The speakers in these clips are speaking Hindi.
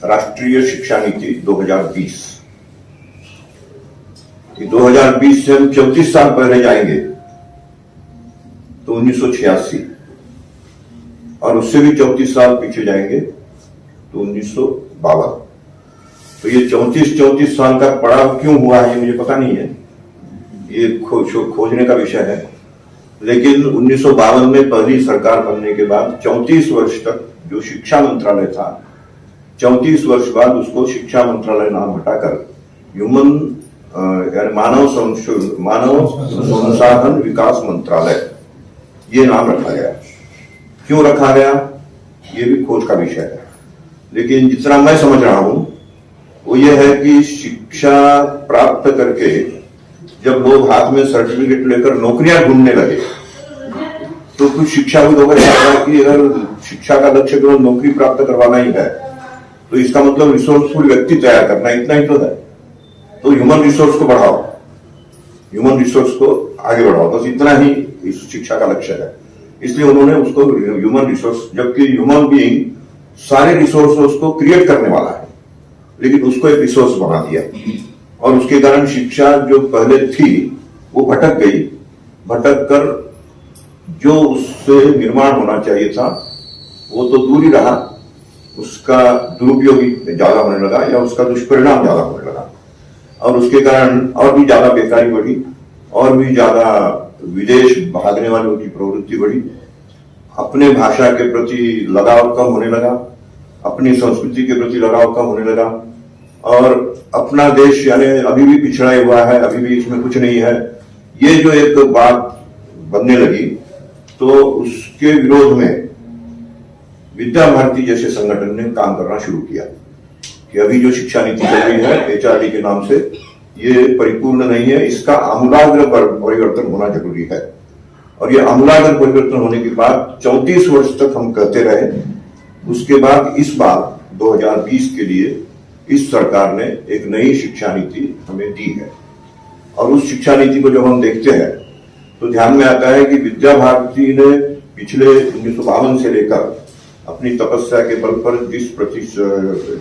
राष्ट्रीय शिक्षा नीति 2020। 2020 से हम 34 साल पहले जाएंगे तो 1986, और उससे भी 34 साल पीछे जाएंगे तो 1952। तो ये 34 साल का पड़ाव क्यों हुआ है ये मुझे पता नहीं है, ये खोजने का विषय है। लेकिन 1952 में पहली सरकार बनने के बाद 34 वर्ष तक जो शिक्षा मंत्रालय था, 34 वर्ष बाद उसको शिक्षा मंत्रालय नाम हटाकर मानव संसाधन विकास मंत्रालय ये नाम रखा गया। क्यों रखा गया ये भी खोज का विषय है, लेकिन जितना मैं समझ रहा हूं वो ये है कि शिक्षा प्राप्त करके जब लोग हाथ में सर्टिफिकेट लेकर नौकरियां ढूंढने लगे तो कुछ शिक्षाविदों का कहना है कि अगर शिक्षा का लक्ष्य केवल नौकरी प्राप्त करवाना ही है तो इसका मतलब रिसोर्सफुल व्यक्ति तैयार करना इतना ही तो है। तो ह्यूमन रिसोर्स को बढ़ाओ, ह्यूमन रिसोर्स को आगे बढ़ाओ, बस इतना ही इस शिक्षा का लक्ष्य है। इसलिए उन्होंने उसको ह्यूमन रिसोर्स, जबकि ह्यूमन बीइंग सारे रिसोर्स को क्रिएट करने वाला है, लेकिन उसको एक रिसोर्स बना दिया और उसके कारण शिक्षा जो पहले थी वो भटक गई। भटक कर जो उससे निर्माण होना चाहिए था वो तो दूर ही रहा, उसका दुरुपयोग ज्यादा होने लगा या उसका दुष्परिणाम ज्यादा होने लगा, और उसके कारण और भी ज्यादा बेकारी बढ़ी, और भी ज्यादा विदेश भागने वालों की प्रवृत्ति बढ़ी, अपने भाषा के प्रति लगाव कम होने लगा, अपनी संस्कृति के प्रति लगाव कम होने लगा, और अपना देश यानी अभी भी पिछड़ा हुआ है, अभी भी इसमें कुछ नहीं है, ये जो एक बात बनने लगी तो उसके विरोध में विद्या भारती जैसे संगठन ने काम करना शुरू किया कि अभी जो शिक्षा नीति चल रही है HRD के नाम से ये परिपूर्ण नहीं है, इसका आमूलाग्र परिवर्तन होना जरूरी है। और ये आमूलाग्र परिवर्तन होने के बाद 34 वर्ष तक हम कहते रहे, उसके बाद इस बार 2020 के लिए इस सरकार ने एक नई शिक्षा नीति हमें दी है। और उस शिक्षा नीति को जब हम देखते हैं तो ध्यान में आता है कि विद्या भारती ने पिछले 1952 से लेकर अपनी तपस्या के बल पर जिस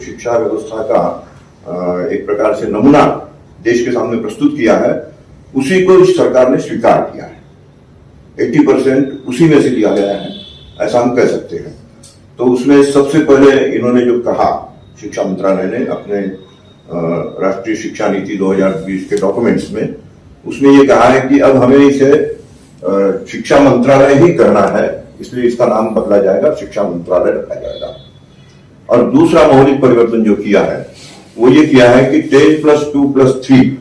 शिक्षा व्यवस्था का एक प्रकार से नमूना देश के सामने प्रस्तुत किया है उसी को इस सरकार ने स्वीकार किया है। 80% उसी में से लिया गया है, ऐसा हम कह सकते हैं। तो उसमें सबसे पहले इन्होंने जो कहा, शिक्षा मंत्रालय ने अपने राष्ट्रीय शिक्षा नीति 2020 के डॉक्यूमेंट्स में, उसमें ये कहा है कि अब हमें इसे शिक्षा मंत्रालय ही करना है, इसलिए इसका नाम बदला जाएगा, शिक्षा मंत्रालय रखा जाएगा। और दूसरा मौलिक परिवर्तन जो किया है वो ये किया है कि 10+2+3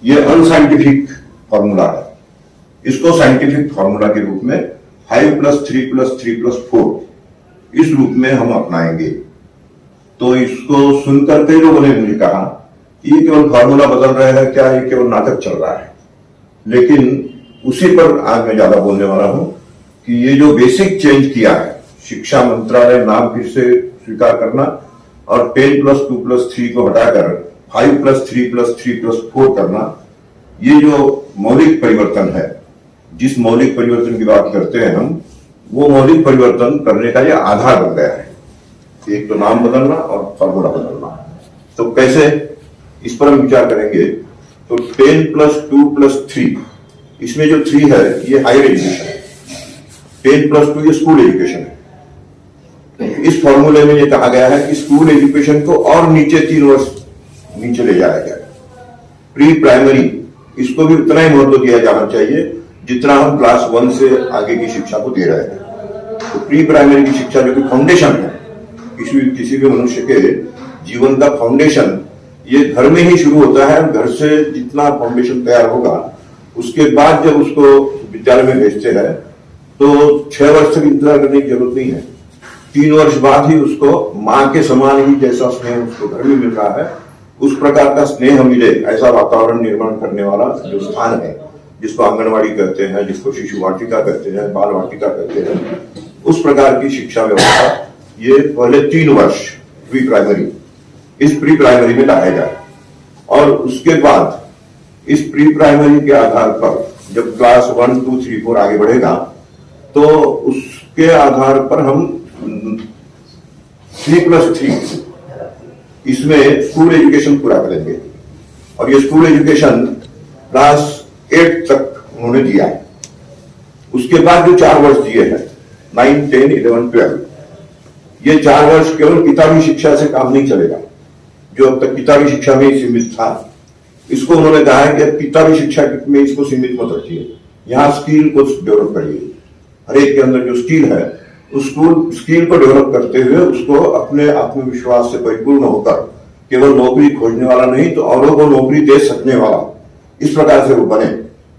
ये अनसाइंटिफिक फॉर्मूला है, इसको साइंटिफिक फॉर्मूला के रूप में 5+3+3+4 इस रूप में हम अपनाएंगे। तो इसको सुनकर कई लोगों ने मुझे कहा कि ये केवल फॉर्मूला बदल रहा है क्या, ये केवल नाटक चल रहा है। लेकिन उसी पर आज मैं ज्यादा बोलने वाला हूं कि ये जो बेसिक चेंज किया है, शिक्षा मंत्रालय नाम फिर से स्वीकार करना और 10+2+3 को हटाकर 5+3+3+4 करना, ये जो मौलिक परिवर्तन है, जिस मौलिक परिवर्तन की बात करते हैं हम, वो मौलिक परिवर्तन करने का ये आधार बन गया है। एक तो नाम बदलना और फॉर्मूला बदलना। तो कैसे, इस पर हम विचार करेंगे। तो 10+2+3, इसमें जो 3 है ये हायर एजुकेशन है, 10+2 ये स्कूल एजुकेशन है। इस फॉर्मूले में ये कहा गया है कि स्कूल एजुकेशन को और नीचे 3 वर्ष नीचे ले जाया गया। प्री प्राइमरी, इसको भी उतना ही महत्व दिया जाना चाहिए जितना हम क्लास 1 से आगे की शिक्षा को दे रहे हैं। तो प्री प्राइमरी की शिक्षा जो कि फाउंडेशन है, किसी भी मनुष्य के जीवन का फाउंडेशन, ये घर में ही शुरू होता है। घर से जितना फाउंडेशन तैयार होगा उसके बाद जब उसको विद्यालय में भेजते हैं तो 6 वर्ष तक इंतजार करने की जरूरत नहीं है। 3 वर्ष बाद ही उसको मां के समान ही जैसा स्नेह उसको घर में मिल रहा है, उस प्रकार का स्नेह मिले, ऐसा वातावरण निर्माण करने वाला जो स्थान है, जिसको आंगनवाड़ी कहते हैं, जिसको शिशु वाटिका कहते हैं, बाल वाटिका कहते हैं, उस प्रकार की शिक्षा व्यवस्था ये पहले 3 वर्ष प्री प्राइमरी, इस प्री प्राइमरी में लाया जाए। और उसके बाद इस प्री प्राइमरी के आधार पर जब क्लास 1, 2, 3, 4 आगे बढ़ेगा तो उसके आधार पर हम 3+3 इसमें स्कूल एजुकेशन पूरा करेंगे और ये स्कूल एजुकेशन क्लास 8 तक उन्होंने दिया है। उसके बाद जो 4 वर्ष दिए हैं 9, 10, 11, 12, ये 4 वर्ष केवल किताबी शिक्षा से काम नहीं चलेगा, जो अब तक किताबी शिक्षा में ही सीमित था। इसको उन्होंने कहा है कि किताबी शिक्षा में इसको सीमित मत रखिए, यहाँ स्किल को डेवलप करिए। हर एक के अंदर जो स्किल है उस स्किल को डेवलप करते हुए उसको अपने आत्मविश्वास से परिपूर्ण होकर केवल नौकरी खोजने वाला नहीं तो औरों को नौकरी दे सकने वाला, इस प्रकार से वो बने।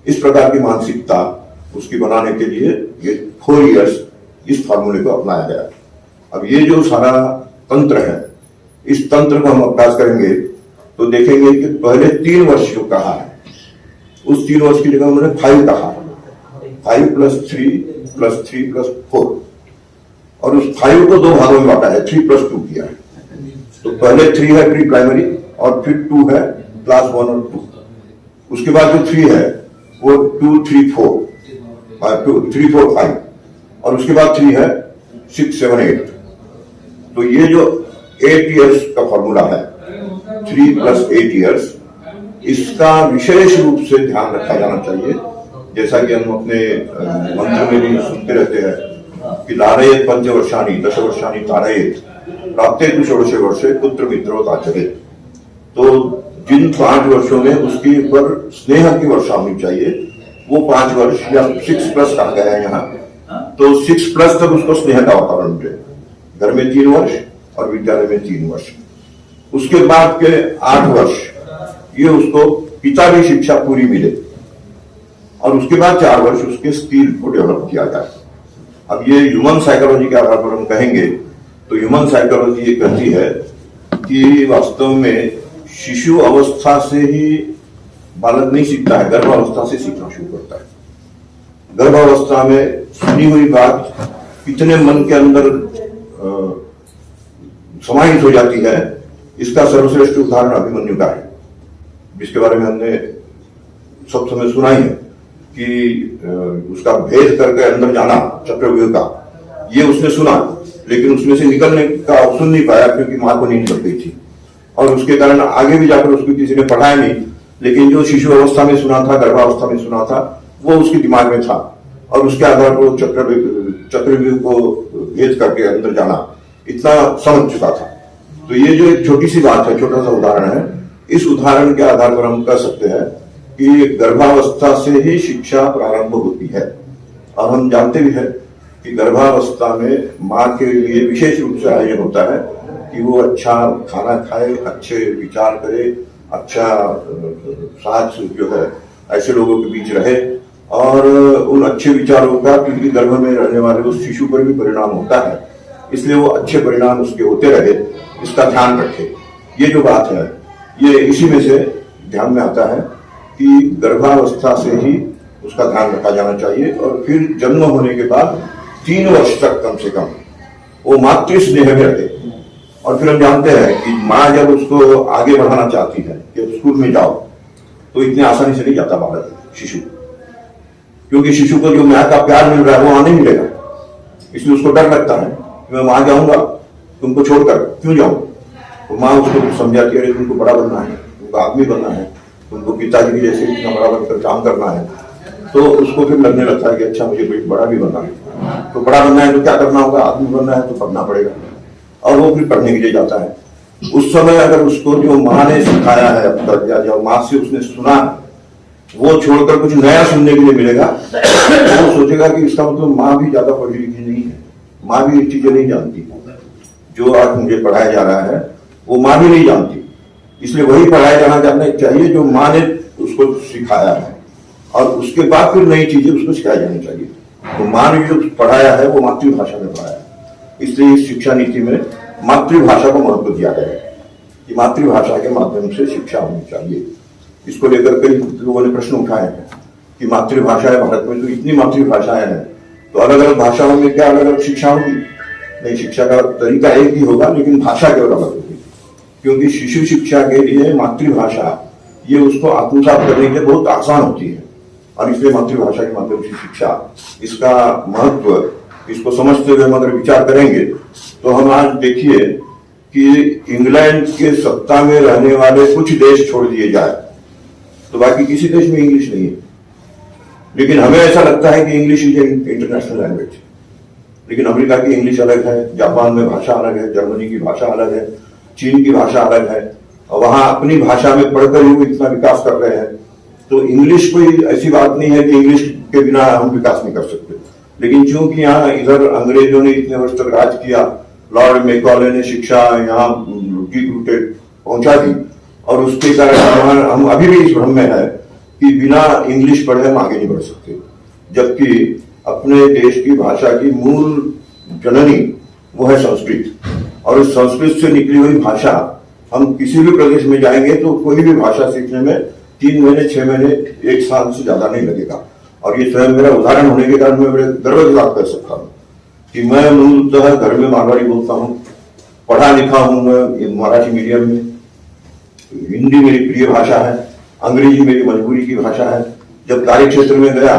इस प्रकार की मानसिकता उसकी बनाने के लिए ये 4 इयर्स इस फॉर्मूले को अपनाया गया। अब ये जो सारा तंत्र है, इस तंत्र को हम अभ्यास करेंगे तो देखेंगे कि पहले 3 वर्ष जो कहा है उस 3 वर्ष की जगह उन्होंने 5 कहा, 5 + 3 + 3 + 4, और उस 5 को 2 भागों में बांटा है, 3 + 2 किया है। तो पहले 3 है प्री प्राइमरी और फिर 2 है क्लास 1 और 2। उसके बाद जो 3 है वो 2, 3, 4, 3, 4, 5, और उसके बाद 3 है 6, 7, 8। तो ये जो 8 इयर्स का फॉर्मूला है, 3 + 8 इयर्स, इसका विशेष रूप से ध्यान रखा जाना चाहिए। जैसा कि हम अपने मंत्र में भी सुनते रहते हैं कि लारयेत पंचवर्षाणि दशवर्षाणि तारयेत प्राप्तेतु षोडशे वर्षे पुत्र मित्रोताचरे। तो जिन 5 वर्षों में उसके ऊपर स्नेह की वर्षा होनी चाहिए, वो 5 वर्ष या 6+ कहा गया है यहाँ, तो 6+ तक उसको स्नेह का वातावरण मिले। घर में 3 वर्ष और विद्यालय में 3 वर्ष। उसके बाद के 8 वर्ष ये उसको किताबी शिक्षा पूरी मिले और उसके बाद 4 वर्ष उसके स्किल को डेवलप किया जाए। अब ये ह्यूमन साइकोलॉजी के आधार पर हम कहेंगे तो ह्यूमन साइकोलॉजी ये कहती है कि वास्तव में शिशु अवस्था से ही बालक नहीं सीखता है, गर्भावस्था से सीखना शुरू करता है। गर्भावस्था में सुनी हुई बात कितने मन के अंदर समाहित हो जाती है, इसका सर्वश्रेष्ठ उदाहरण अभिमन्यु का है, जिसके बारे में हमने सब समय सुना ही है कि उसका भेद करके अंदर जाना चक्रव्यूह का, ये उसने सुना, लेकिन उसमें से निकलने का सुन नहीं पाया क्योंकि मां को नींद लग गई थी, और उसके कारण आगे भी जाकर उसको किसी ने पढ़ाया नहीं। लेकिन जो शिशु अवस्था में सुना था, गर्भावस्था में सुना था, वो उसके दिमाग में था और उसके आधार पर चक्रव्यूह को भेद करके अंदर जाना इतना समझ चुका था। तो ये जो एक छोटी सी बात है, छोटा सा उदाहरण है, इस उदाहरण के आधार पर हम कह सकते हैं कि गर्भावस्था से ही शिक्षा प्रारंभ होती है। और हम जानते भी हैं कि गर्भावस्था में माँ के लिए विशेष रूप से आयोजन होता है कि वो अच्छा खाना खाए, अच्छे विचार करे, अच्छा साथ जो है ऐसे लोगों के बीच रहे, और उन अच्छे विचारों का क्योंकि गर्भ में रहने वाले उस शिशु पर भी परिणाम होता है, इसलिए वो अच्छे परिणाम उसके होते रहे, इसका ध्यान रखे। ये जो बात है ये इसी में से ध्यान में आता है कि गर्भावस्था से ही उसका ध्यान रखा जाना चाहिए और फिर जन्म होने के बाद 3 वर्ष तक कम से कम वो मातृ स्नेह में रहे। और फिर हम जानते हैं कि माँ जब उसको आगे बढ़ाना चाहती है कि स्कूल में जाओ, तो इतनी आसानी से नहीं जाता बालक, शिशु, क्योंकि शिशु को जो माँ का प्यार मिल रहा है वो आने मिलेगा, इसलिए उसको डर लगता है कि मैं वहां जाऊंगा तुमको छोड़कर क्यों जाऊं। तो माँ उसको समझाती है तुमको बड़ा बनना है, तुमको आदमी बनना है, तुमको पिताजी की जैसे इतना बड़ा बनकर काम करना है। तो उसको फिर लगने लगता है कि अच्छा मुझे कोई बड़ा भी बनना है, तो बड़ा बनना है तो क्या करना होगा, आदमी बनना है तो पढ़ना पड़ेगा, और वो फिर पढ़ने के लिए जाता है। उस समय अगर उसको जो माँ ने सिखाया है अब तक या जो माँ से उसने सुना वो छोड़कर कुछ नया सुनने के लिए मिलेगा, तो वो सोचेगा कि इसका मतलब माँ भी ज्यादा पढ़ी लिखी नहीं है, माँ भी ये चीजें नहीं जानती, जो आज मुझे पढ़ाया जा रहा है वो माँ भी नहीं जानती, इसलिए वही पढ़ाया जाना चाहिए जो माँ ने उसको सिखाया है, और उसके बाद फिर नई चीजें उसको सिखाई जानी चाहिए। तो माँ ने जो पढ़ाया है वो मातृभाषा में पढ़ाया है, इसलिए इस शिक्षा नीति में मातृभाषा को महत्व दिया गया है कि मातृभाषा के माध्यम से शिक्षा होनी चाहिए। इसको लेकर कई लोगों ने प्रश्न उठाए हैं कि मातृभाषा है, भारत में तो इतनी मातृभाषाएं हैं, तो अलग अलग भाषाओं में क्या अलग अलग शिक्षा होगी? नहीं, शिक्षा का तरीका एक ही होगा, लेकिन भाषा केवल अलग होगी, क्योंकि शिशु शिक्षा के लिए मातृभाषा ये उसको आत्मसात करने के लिए बहुत आसान होती है, और इसलिए मातृभाषा के माध्यम से शिक्षा, इसका महत्व, इसको समझते हुए हम अगर विचार करेंगे तो हम आज देखिए कि इंग्लैंड के सत्ता में रहने वाले कुछ देश छोड़ दिए जाए तो बाकी किसी देश में इंग्लिश नहीं है। लेकिन हमें ऐसा लगता है कि इंग्लिश इज इंटरनेशनल लैंग्वेज, लेकिन अमेरिका की इंग्लिश अलग है, जापान में भाषा अलग है, जर्मनी की भाषा अलग है, चीन की भाषा अलग है, और वहां अपनी भाषा में पढ़कर ही वो इतना विकास कर रहे हैं। तो इंग्लिश कोई ऐसी बात नहीं है कि इंग्लिश के बिना हम विकास नहीं कर सकते। लेकिन चूंकि यहाँ इधर अंग्रेजों ने इतने वर्ष तक राज किया, लॉर्ड मैकॉले ने शिक्षा यहाँ पहुंचा दी, और उसके कारण हम अभी भी इस भ्रम में है कि बिना इंग्लिश पढ़े हम आगे नहीं बढ़ सकते, जबकि अपने देश की भाषा की मूल जननी वो है संस्कृत, और इस संस्कृत से निकली हुई भाषा हम किसी भी प्रदेश में जाएंगे तो कोई भी भाषा सीखने में 3 महीने 6 महीने 1 साल से ज्यादा नहीं लगेगा। और ये स्वयं मेरा उदाहरण होने के कारण मैं बड़े गर्व के साथ कह सकता हूँ कि मैं मूलतः घर में मारवाड़ी बोलता हूँ, पढ़ा लिखा हूँ मैं मराठी मीडियम में, हिंदी मेरी प्रिय भाषा है, अंग्रेजी मेरी मजबूरी की भाषा है। जब कार्य क्षेत्र में गया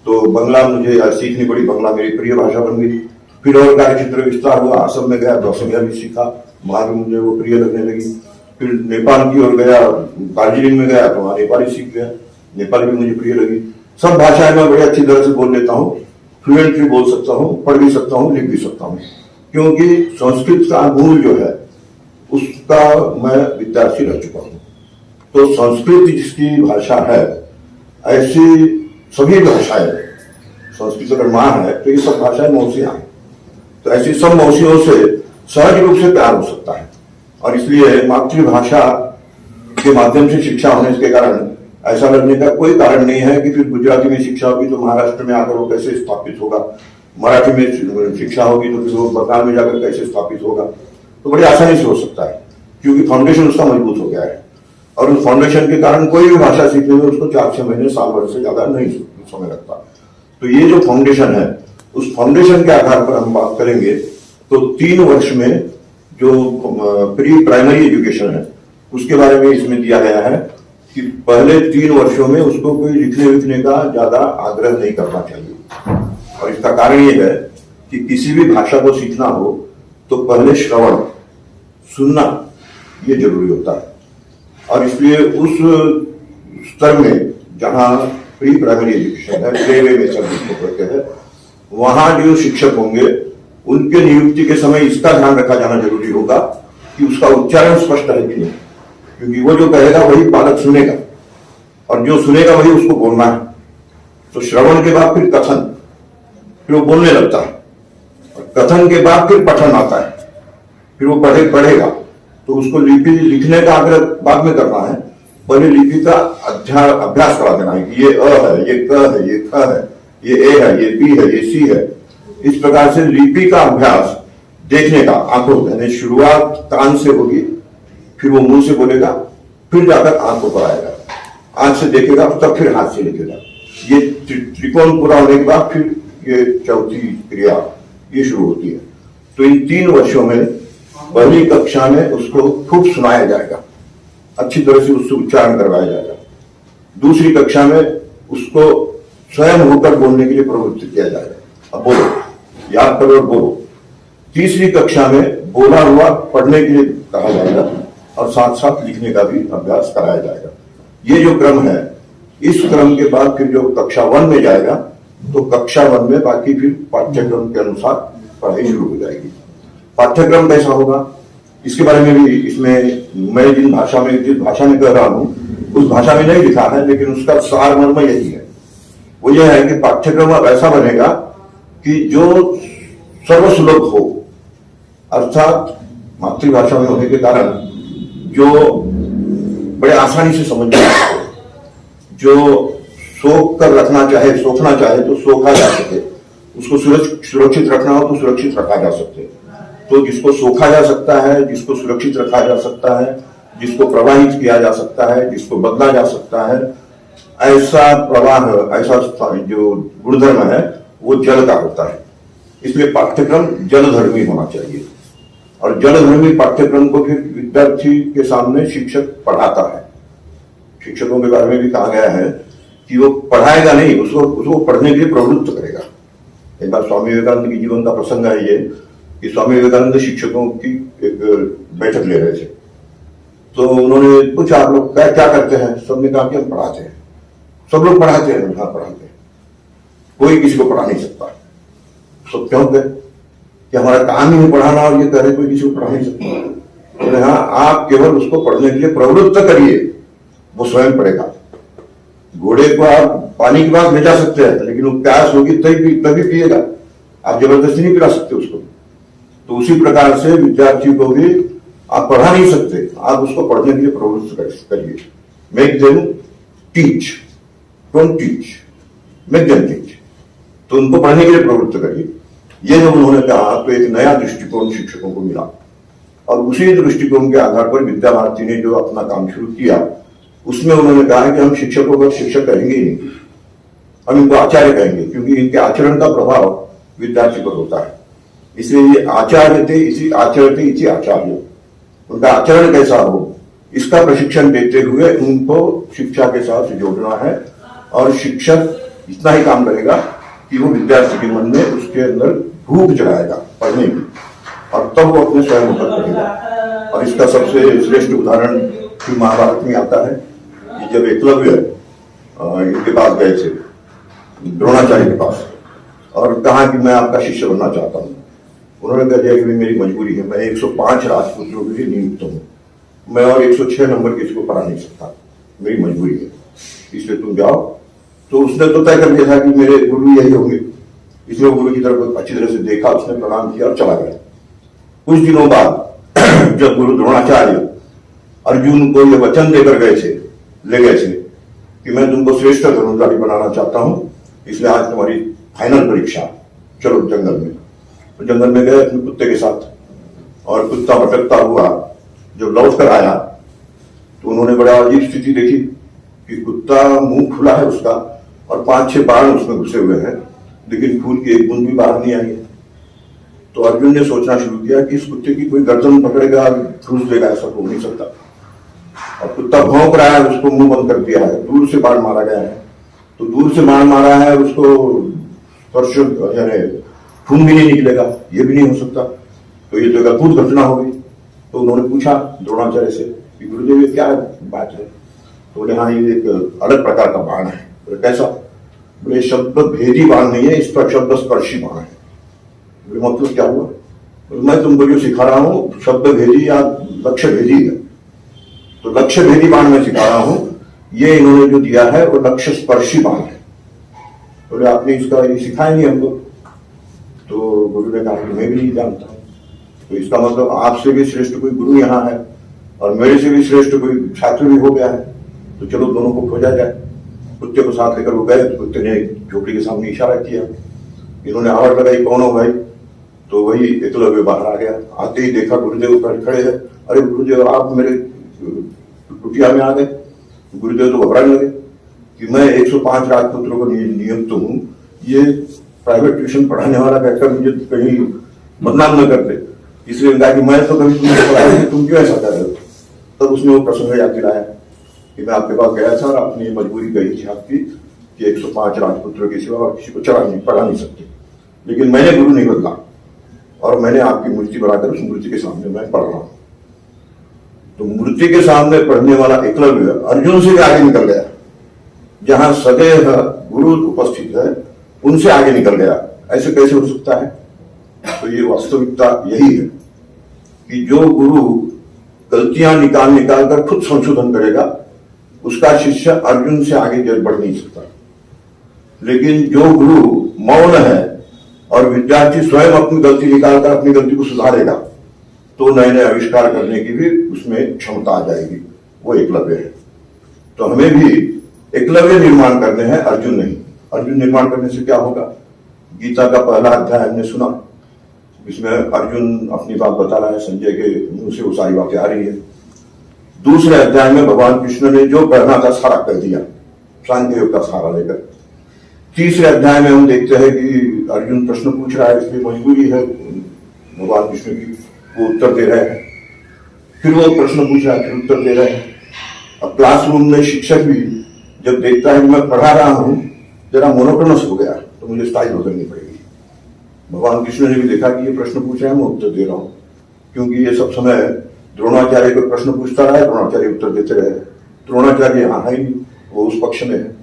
तो बंगला मुझे सीखनी पड़ी, बंगला मेरी प्रिय भाषा बन गई। फिर और कार्य क्षेत्र विस्तार हुआ, असम में गया तो असमिया भी सीखा, वहां भी मुझे वो प्रिय लगने लगी। फिर नेपाल की ओर गया, दार्जिलिंग में गया तो वहां नेपाली सीख गया, नेपाली भी मुझे प्रिय लगी। सब भाषाएं मैं बड़े अच्छी तरह से बोल लेता हूँ, फ्लुएंटली बोल सकता हूँ, पढ़ भी सकता हूँ, लिख भी सकता हूँ, क्योंकि संस्कृत का मूल जो है उसका मैं विद्यार्थी रह चुका हूँ। तो संस्कृत जिसकी भाषा है, ऐसी सभी भाषाएं, संस्कृत अगर मां है तो ये सब भाषाएं मौसियां हैं, तो ऐसी सब मौसियों से सहज रूप से प्यार हो सकता है। और इसलिए मातृभाषा के माध्यम से शिक्षा होने के कारण ऐसा लगने का कोई कारण नहीं है कि फिर गुजराती में शिक्षा होगी तो महाराष्ट्र में आकर वो कैसे स्थापित होगा, मराठी में शिक्षा होगी तो फिर वो बंगाल में जाकर कैसे स्थापित होगा। तो बड़ी आसानी से हो सकता है, क्योंकि फाउंडेशन उसका मजबूत हो गया है। और उस फाउंडेशन के कारण कोई भी भाषा सीखने में उसको 4-6 महीने साल भर से ज्यादा नहीं समय लगता। तो ये जो फाउंडेशन है, उस फाउंडेशन के आधार पर हम बात करेंगे तो 3 वर्ष में जो प्री प्राइमरी एजुकेशन है उसके बारे में इसमें दिया गया है कि पहले 3 वर्षों में उसको कोई लिखने विखने का ज्यादा आग्रह नहीं करना चाहिए। और इसका कारण ये है कि किसी भी भाषा को सीखना हो तो पहले श्रवण, सुनना ये जरूरी होता है। और इसलिए उस स्तर में जहां प्री प्राइमरी एजुकेशन है, प्ले वे में जिसको कहते हैं, वहां जो शिक्षक होंगे उनके नियुक्ति के समय इसका ध्यान रखा जाना जरूरी होगा कि उसका उच्चारण स्पष्ट है कि नहीं, क्योंकि वो जो कहेगा वही बालक सुनेगा, और जो सुनेगा वही उसको बोलना है। तो श्रवण के बाद फिर कथन, फिर वो बोलने लगता है, और कथन के बाद फिर पठन आता है, फिर वो पढ़ेगा। तो उसको लिपि लिखने का आग्रह बाद में करना है, पहले लिपि का अभ्यास करा देना है कि ये अ है, ये क है, ये ख है, ये ए है, ये बी है, ये सी है। इस प्रकार से लिपि का अभ्यास देखने का आंखों, यानी शुरुआत कान से होगी, फिर वो मुंह से बोलेगा, फिर जाकर आंखों पर आएगा, आंख से देखेगा तब फिर हाथ से लिखेगा। ये त्रिकोण पूरा होने के बाद फिर ये चौथी क्रिया ये शुरू होती है। तो इन 3 वर्षों में पहली कक्षा में उसको खूब सुनाया जाएगा, अच्छी तरह से उससे उच्चारण करवाया जाएगा। दूसरी कक्षा में उसको स्वयं होकर बोलने के लिए प्रवृत्त किया जाएगा, अब बोलो, याद करो और बोलो। तीसरी कक्षा में बोला हुआ पढ़ने के लिए कहा जाएगा और साथ साथ लिखने का भी अभ्यास कराया जाएगा। ये जो क्रम है, इस क्रम के बाद फिर जो कक्षा 1 में जाएगा तो कक्षा 1 में बाकी फिर पाठ्यक्रम के अनुसार पढ़ाई शुरू हो जाएगी। पाठ्यक्रम कैसा होगा इसके बारे में भी इसमें मैं जिस भाषा में कह रहा हूं उस भाषा में नहीं लिखा है, लेकिन उसका सार मर्म यही है। वो यह है कि पाठ्यक्रम अब ऐसा बनेगा कि जो सर्वसुलभ हो, अर्थात मातृभाषा में होने के कारण जो बड़े आसानी से समझ में आए, जो सोख कर रखना चाहे, सोखना चाहे तो सोखा जा सके, उसको सुरक्षित रखना हो तो सुरक्षित रखा जा सके। तो जिसको सोखा जा सकता है, जिसको सुरक्षित रखा जा सकता है, जिसको प्रवाहित किया जा सकता है, जिसको बदला जा सकता है, ऐसा प्रवाह, ऐसा जो गुणधर्म है वो जल का होता है। इसलिए पाठ्यक्रम जलधर्मी होना चाहिए, और जलधर्मी पाठ्यक्रम को फिर विद्यार्थी के सामने शिक्षक पढ़ाता है। शिक्षकों के बारे में भी कहा गया है कि वो पढ़ाएगा नहीं, उसको पढ़ने के लिए प्रवृत्त करेगा। एक बार स्वामी विवेकानंद के जीवन का प्रसंग है ये कि स्वामी विवेकानंद शिक्षकों की एक बैठक ले रहे थे। तो उन्होंने पूछा आप लोग क्या करते हैं? सबने कहा कि हम पढ़ाते हैं। सब लोग पढ़ाते हैं? हाँ पढ़ाते हैं। कोई किसी को पढ़ा नहीं सकता। सब क्यों गए कि हमारा काम ही है पढ़ाना, और ये कह रहे कोई किसी को पढ़ा नहीं सकता। बोले हाँ, आप केवल उसको पढ़ने के लिए प्रवृत्त करिए, वो स्वयं पढ़ेगा। घोड़े को आप पानी के पास ले जा सकते हैं, लेकिन वो प्यास होगी तभी पिएगा। आप जबरदस्ती नहीं पिला सकते उसको। तो उसी प्रकार से विद्यार्थी को भी आप पढ़ा नहीं सकते, आप उसको पढ़ने के लिए प्रवृत्त करिए। Make them teach, don't teach, make them teach. तो उनको पढ़ने के लिए प्रवृत्त करिए। ये जब उन्होंने कहा तो एक नया दृष्टिकोण शिक्षकों को मिला, और उसी दृष्टिकोण के आधार पर विद्या भारती ने जो अपना काम शुरू किया, उसमें उन्होंने कहा कि हम शिक्षकों को शिक्षक कहेंगे ही नहीं, हम इनको आचार्य कहेंगे, क्योंकि इनके आचरण का प्रभाव विद्यार्थी पर होता है। इसलिए ये आचार्य थे, इसी आचरते इसी आचार्य, उनका आचरण कैसा हो इसका प्रशिक्षण देते हुए उनको शिक्षा के साथ जोड़ना है। और शिक्षक इतना ही काम करेगा कि वो विद्यार्थी के मन में उसके अंदर भूख जगाएगा पढ़ने की, और तब वो अपने स्वयं होकर पढ़ेगा। और इसका सबसे श्रेष्ठ उदाहरण महाभारत में आता है कि जब एकलव्य इनके पास गए थे, द्रोणाचार्य के पास, और कहा कि मैं आपका शिष्य बनना चाहता हूँ। उन्होंने कह दिया कि मेरी मजबूरी है, मैं 105 राजपुत्रों के लिए नियुक्त हूँ, मैं और 106 नंबर किसी को पढ़ा नहीं सकता, मेरी मजबूरी है, इसलिए तुम जाओ। तो उसने तो तय कर दिया था कि मेरे गुरु यही होंगे, इसलिए गुरु की तरफ अच्छी तरह से देखा, उसने प्रणाम किया और चला गया। कुछ दिनों बाद जब गुरु द्रोणाचार्य अर्जुन को ये वचन देकर ले गए थे कि मैं तुमको श्रेष्ठ धनुर्धारी बनाना चाहता हूं, इसलिए आज तुम्हारी फाइनल परीक्षा, चलो जंगल में। तो जंगल में गए अपने कुत्ते के साथ, और कुत्ता भटकता हुआ जब लौट कर आया तो उन्होंने बड़ा अजीब स्थिति देखी कि कुत्ता मुंह खुला है उसका, और 5-6 बाण उसमें घुसे हुए हैं, लेकिन खून की एक बूंद भी बाहर नहीं आई है। तो अर्जुन ने सोचना शुरू किया कि इस कुत्ते की कोई गर्दन पकड़ेगा, ठूस देगा, ऐसा हो नहीं सकता। और कुत्ता भौंक रहा है, उसको मुंह बंद कर दिया है, दूर से बाण मारा गया है। तो दूर से बाण मारा है, उसको स्पर्श यानी खून भी नहीं निकलेगा, ये भी नहीं हो सकता, तो ये तो अद्भुत घटना हो गई। तो उन्होंने पूछा द्रोणाचार्य से कि गुरुदेव ये क्या बात है? तो बोले हाँ, ये एक अलग प्रकार का बाण है। बोले कैसा? बोले शब्द भेदी बाण नहीं है, इस पर शब्द स्पर्शी बाण है। बोले मतलब क्या हुआ? बोले मैं तुमको जो सिखा रहा हूँ शब्द भेदी या लक्ष्य भेदी है, तो लक्ष्य भेदी बाण में सिखा रहा हूं, ये इन्होंने जो दिया है वो लक्ष्य स्पर्शी बाण है। बोले आपने इसका ये सिखाया नहीं हमको। तो गुरु ने कहा कि मैं भी नहीं जानता। तो इसका मतलब आपसे भी श्रेष्ठ कोई गुरु यहाँ है, और मेरे से भी श्रेष्ठ कोई छात्र भी हो गया है, तो चलो दोनों को खोजा जाए। कुत्ते को साथ लेकर वो गए, कुत्ते ने झोपड़ी के सामने इशारा किया, इन्होंने आवाज लगाई कौन हो भाई? तो वही एकलव्य बाहर आ गया। आते ही देखा गुरुदेव पर खड़े हैं। अरे गुरुदेव आप मेरे कुटिया में आ गए। गुरुदेव तो घबराने लगे कि मैं 105 राजपुत्रों को नियुक्त हूं, ये प्राइवेट ट्यूशन पढ़ाने वाला कहकर मुझे कहीं बदनाम न करते, इसलिए कहा कि मैं तो कभी तुमको पढ़ाया नहीं, तुम क्यों ऐसा कर रहे हो? तब उसने वो प्रसंग याद दिलाया कि मैं आपके पास गया था और आपने मजबूरी कही थी आपकी कि 105 राजपुत्रों के सिवा और किसी को पढ़ा नहीं सकते, लेकिन मैंने गुरु नहीं बदला, और मैंने आपकी मूर्ति बनाकर उस मूर्ति के सामने मैं पढ़ रहा हूं। तो मूर्ति के सामने पढ़ने वाला एकलव्य अर्जुन से भी आगे निकल गया, जहां सदैव गुरु उपस्थित है उनसे आगे निकल गया। ऐसे कैसे हो सकता है? तो ये वास्तविकता यही है कि जो गुरु गलतियां निकाल कर खुद संशोधन करेगा, उसका शिष्य अर्जुन से आगे बढ़ नहीं सकता। लेकिन जो गुरु मौन है और विद्यार्थी स्वयं अपनी गलती निकालकर अपनी गलती को सुधारेगा, तो नए नए आविष्कार करने की भी उसमें क्षमता आ जाएगी। वो एकलव्य है। तो हमें भी एकलव्य निर्माण करने हैं, अर्जुन नहीं। अर्जुन निर्माण करने से क्या होगा? गीता का पहला अध्याय हमने सुना, इसमें अर्जुन अपनी बात बता रहा है, संजय के मुंह से वो सारी बातें आ रही है। दूसरे अध्याय में भगवान कृष्ण ने जो करना था सारा कर दिया, सांख्य योग का सहारा लेकर। तीसरे अध्याय में हम देखते हैं कि अर्जुन प्रश्न पूछ रहा है, इसलिए मजबूरी है भगवान कृष्ण की, वो उत्तर दे रहे हैं। फिर वो प्रश्न पूछ रहा है, फिर उत्तर दे रहे हैं। अब क्लासरूम में शिक्षक भी जब देखता है कि मैं पढ़ा रहा हूं, जरा मोनोटोनस हो गया, तो मुझे स्टाइल बदलनी पड़ेगी। भगवान कृष्ण ने भी देखा कि ये प्रश्न पूछ रहे हैं, मैं उत्तर दे रहा हूं, क्योंकि ये सब समय द्रोणाचार्य को प्रश्न पूछता रहा, द्रोणाचार्य उत्तर देते रहे। द्रोणाचार्य यहाँ है ही, वो उस पक्ष में है,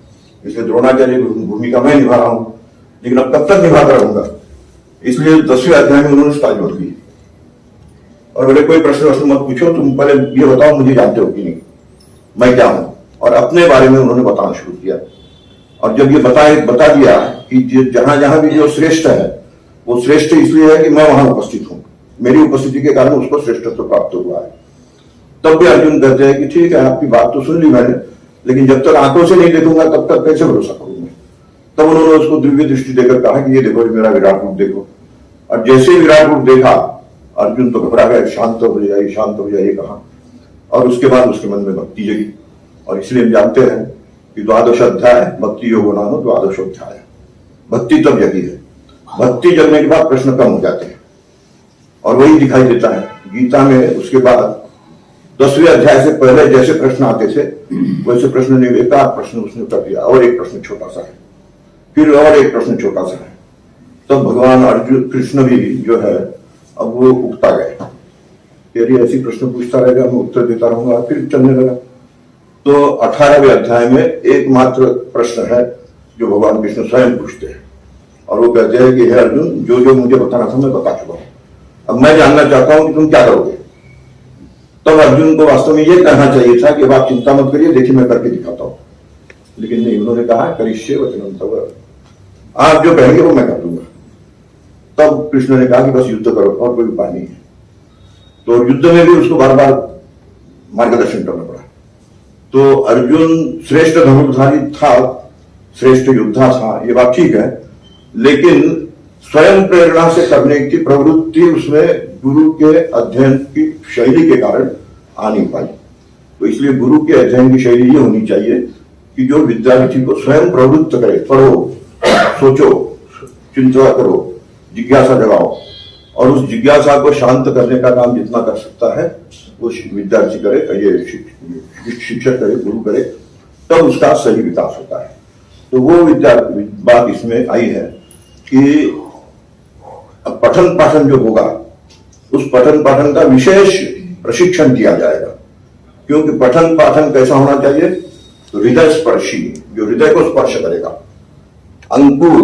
इसलिए द्रोणाचार्य की भूमिका मैं निभा रहा हूं, लेकिन अब कब तक निभाता रहूंगा। इसलिए 10वें अध्याय में उन्होंने स्टाइल बदली और बोले कोई प्रश्न मत पूछो, तुम पहले ये बताओ मुझे जानते हो कि नहीं, मैं क्या हूं। और अपने बारे में उन्होंने बताना शुरू किया। और जब ये बता दिया कि जहां जहां भी जो श्रेष्ठ है वो श्रेष्ठ इसलिए है कि मैं वहां उपस्थित हूं, मेरी उपस्थिति के कारण उसको श्रेष्ठत्व प्राप्त हुआ है। तब भी अर्जुन कहते हैं कि ठीक है, आपकी बात तो सुन ली मैंने, लेकिन जब तक आंखों से नहीं देखूंगा तब तक कैसे भरोसा करूंगा। तब उन्होंने उसको दिव्य दृष्टि देकर कहा कि ये देखो, मेरा विराट रूप देखो। और जैसे ही विराट रूप देखा अर्जुन तो घबरा गया, शांत हो जाइए कहा। और उसके बाद उसके मन में भक्ति जगी। और इसलिए हम जानते हैं कि 12 अध्याय भक्ति योग नाम 12 अध्याय, भक्ति तब जगी है। भक्ति जगने के बाद प्रश्न कम हो जाते हैं और वही दिखाई देता है गीता में। उसके बाद 10वें अध्याय से पहले जैसे प्रश्न आते थे वैसे प्रश्न नहीं, एक प्रश्न उसने उत्तर दिया, और एक प्रश्न छोटा सा है, फिर और एक प्रश्न छोटा सा है। तब भगवान अर्जुन कृष्ण भी जो है अब वो उगता गए, तेरी ऐसी प्रश्न पूछता रहेगा, मैं उत्तर देता रहूंगा, फिर चलने लगा। तो 18वें अध्याय में एकमात्र प्रश्न है जो भगवान कृष्ण स्वयं पूछते हैं, और वो कहते हैं कि हे अर्जुन, जो जो मुझे बताना था मैं बता चुका हूं, अब मैं जानना चाहता हूं कि तुम क्या करोगे। तब अर्जुन को वास्तव में ये कहना चाहिए था कि अब आप चिंता मत करिए, देखिए मैं करके दिखाता हूं, लेकिन नहीं, उन्होंने कहा करिष्ये वचनं तव, आप जो कहेंगे वो मैं कर दूंगा। तब कृष्ण ने कहा कि बस युद्ध करो, और कोई उपाय नहीं है। तो युद्ध में भी उसको बार बार मार्गदर्शन करना पड़ा। तो अर्जुन श्रेष्ठ धनुर्धारी था, श्रेष्ठ योद्धा था, ये बात ठीक है, लेकिन स्वयं प्रेरणा से करने की प्रवृत्ति उसमें गुरु के अध्ययन की शैली के कारण आ नहीं पाई। तो इसलिए गुरु के अध्ययन की शैली ये होनी चाहिए कि जो विद्यार्थी को स्वयं प्रवृत्त करे, पढ़ो, सोचो, चिंता करो, जिज्ञासा जगाओ, और उस जिज्ञासा को शांत करने का काम जितना कर सकता है वो विद्यार्थी करे, ये शिक्षक करे, गुरु करे, तब उसका सही विकास होता है। तो वो बात इसमें आई है कि पठन पाठन जो होगा उस पठन पाठन का विशेष प्रशिक्षण दिया जाएगा, क्योंकि पठन पाठन कैसा होना चाहिए, तो हृदय स्पर्शी, जो हृदय को स्पर्श करेगा। अंकुर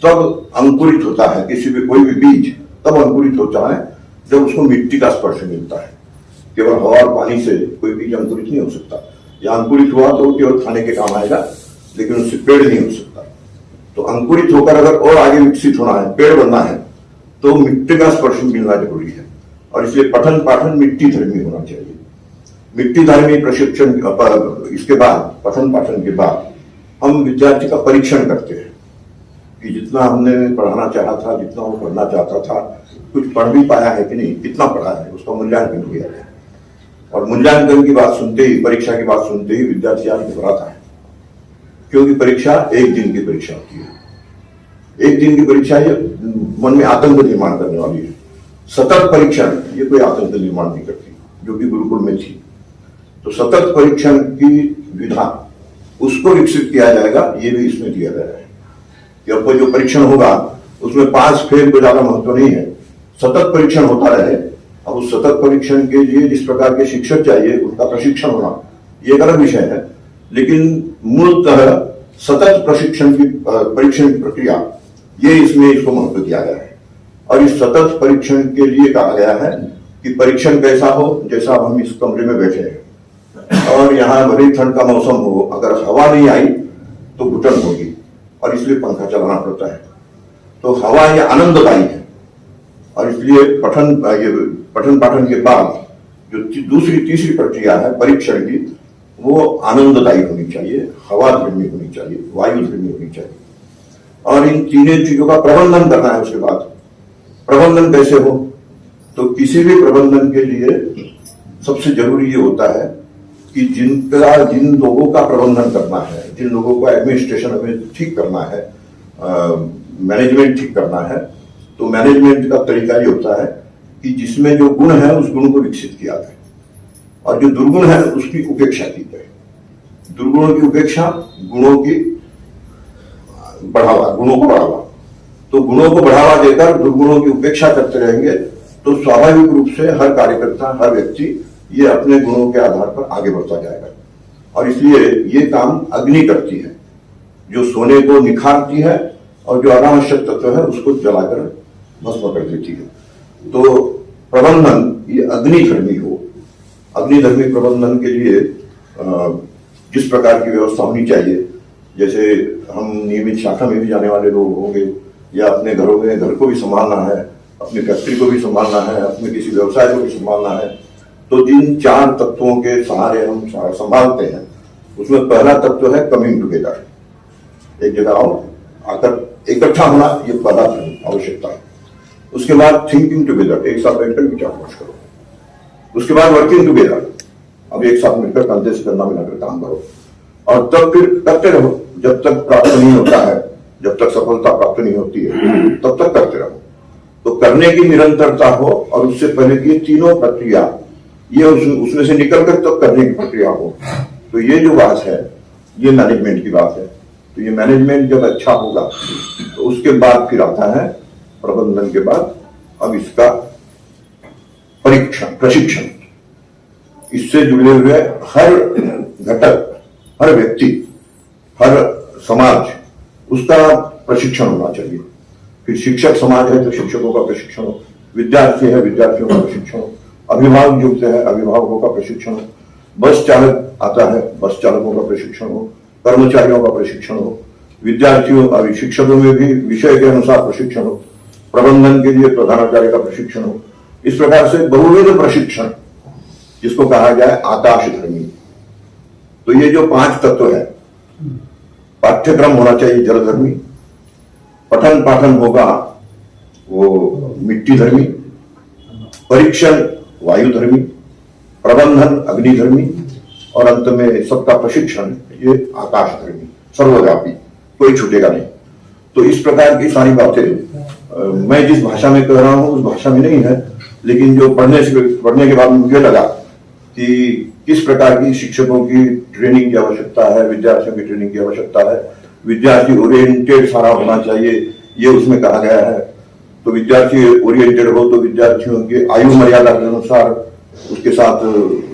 तब अंकुरित होता है, किसी भी कोई भी बीज तब अंकुरित होता है जब उसको मिट्टी का स्पर्श मिलता है। केवल हवा और पानी से कोई बीज अंकुरित नहीं हो सकता। या अंकुरित हुआ तो केवल खाने के काम आएगा, लेकिन उससे पेड़ नहीं हो सकता। तो अंकुरित होकर अगर और आगे विकसित होना है, पेड़ बनना है, तो मिट्टी का स्पर्श मिलना जरूरी है। और इसलिए पठन पाठन मिट्टी धर्मी होना चाहिए। मिट्टी धर्मी प्रशिक्षण इसके बाद, पठन पाठन के बाद हम विद्यार्थी का परीक्षण करते हैं कि जितना हमने पढ़ाना चाहा था, जितना वो पढ़ना चाहता था, कुछ पढ़ भी पाया है कि नहीं, कितना पढ़ा है, उसका मूल्यांकन किया जाए। और मूल्यांकन की बात सुनते ही, परीक्षा की बात सुनते ही विद्यार्थी आज घबराता है, क्योंकि परीक्षा एक दिन की परीक्षा होती है। एक दिन की परीक्षा ये मन में आतंक निर्माण करने वाली है। सतत परीक्षण ये कोई आतंक निर्माण नहीं करती, जो कि गुरुकुल में थी। तो सतत परीक्षण की विधा उसको विकसित किया जाएगा, ये भी इसमें दिया गया है कि अब जो परीक्षण होगा उसमें पास फेल को ज्यादा महत्व नहीं है, सतत परीक्षण होता रहे। अब उस सतत परीक्षण के लिए जिस प्रकार के शिक्षक चाहिए उनका प्रशिक्षण होना ये एक अलग विषय है, लेकिन मूलतः सतत प्रशिक्षण की परीक्षण की प्रक्रिया ये इसको महत्व दिया गया है। और इस सतत परीक्षण के लिए कहा गया है कि परीक्षण कैसा हो, जैसा हम इस कमरे में बैठे हैं और यहाँ भले ठंड का मौसम हो, अगर हवा नहीं आई तो घुटन होगी, और इसलिए पंखा चलाना पड़ता है। तो हवा ये आनंददायी है, और इसलिए पठन पाठन के बाद जो दूसरी तीसरी प्रक्रिया है परीक्षण की, वो आनंददायी होनी चाहिए, हवा धर्मी होनी चाहिए, वायु धर्मी होनी चाहिए। और इन तीनों चीजों का प्रबंधन करना है। उसके बाद प्रबंधन कैसे हो, तो किसी भी प्रबंधन के लिए सबसे जरूरी ये होता है कि जिन लोगों का प्रबंधन करना है, जिन लोगों का एडमिनिस्ट्रेशन हमें ठीक करना है, मैनेजमेंट ठीक करना है, तो मैनेजमेंट का तरीका ये होता है कि जिसमें जो गुण है उस गुण को विकसित किया जाए, और जो दुर्गुण है उसकी उपेक्षा की जाए। दुर्गुणों की उपेक्षा, गुणों की बढ़ावा, गुणों को बढ़ावा। तो गुणों को बढ़ावा देकर दुर्गुणों की उपेक्षा करते रहेंगे तो स्वाभाविक रूप से हर कार्यकर्ता, हर व्यक्ति ये अपने गुणों के आधार पर आगे बढ़ता जाएगा। और इसलिए ये काम अग्नि करती है, जो सोने को निखारती है और जो अनावश्यक तत्व है उसको जलाकर भस्म कर देती है। तो प्रबंधन ये अग्निधर्मी हो। अग्निधर्मी प्रबंधन के लिए जिस प्रकार की व्यवस्था होनी चाहिए, जैसे हम नियमित शाखा में भी जाने वाले लोग होंगे या अपने घरों में घर को भी संभालना है, अपनी फैक्ट्री को भी संभालना है, अपने किसी व्यवसाय को भी संभालना है, तो जिन 4 तत्वों के सहारे हम संभालते हैं उसमें पहला तत्व है कमिंग टुगेदर। एक जगह आओ, आकर इकट्ठा होना, ये पहला आवश्यकता है। उसके बाद थिंकिंग टुगेदर, एक साथ बैठकर विचार विमर्श करो। उसके बाद वर्किंग टुगेदर, अब एक साथ मिलकर कंधे से कंधा मिलाकर काम करो। और तब फिर करते रहो जब तक प्राप्त नहीं होता है, जब तक सफलता प्राप्त नहीं होती है तब तक करते रहो। तो करने की निरंतरता हो और उससे पहले की तीनों प्रक्रिया ये उसमें से निकलकर तब करने की प्रक्रिया हो। तो ये जो बात है ये मैनेजमेंट की बात है। तो ये मैनेजमेंट जब अच्छा होगा तो उसके बाद फिर आता है प्रबंधन के बाद अब इसका प्रशिक्षण। इससे जुड़े हुए हर घटक, हर व्यक्ति, हर समाज, उसका प्रशिक्षण होना चाहिए। फिर शिक्षक समाज है तो शिक्षकों का प्रशिक्षण हो, विद्यार्थी है विद्यार्थियों का प्रशिक्षण हो, अभिभावक जुड़ते हैं अभिभावकों का प्रशिक्षण हो, बस चालक आता है बस चालकों का प्रशिक्षण हो, कर्मचारियों का प्रशिक्षण हो, विद्यार्थियों अभी शिक्षकों में भी विषय के अनुसार प्रशिक्षण हो, प्रबंधन के लिए प्रधानाचार्य का प्रशिक्षण हो। इस प्रकार से बहुविध प्रशिक्षण, जिसको कहा जाए आकाशधर्मी। तो ये जो 5 तत्व है, पाठ्यक्रम होना चाहिए जलधर्मी, पठन पाठन होगा वो मिट्टी धर्मी, परीक्षण वायुधर्मी, प्रबंधन अग्निधर्मी और अंत में सबका प्रशिक्षण ये आकाशधर्मी, सर्वव्यापी, कोई छूटेगा नहीं। तो इस प्रकार की सारी बातें मैं जिस भाषा में कह रहा हूं उस भाषा में नहीं है, लेकिन जो पढ़ने के बाद मुझे लगा कि किस प्रकार की शिक्षकों की ट्रेनिंग की आवश्यकता है, विद्यार्थियों की ट्रेनिंग की आवश्यकता है, विद्यार्थी ओरिएंटेड सारा होना चाहिए, ये उसमें कहा गया है। तो विद्यार्थी ओरिएंटेड हो तो विद्यार्थियों की आयु मर्यादा के अनुसार उसके साथ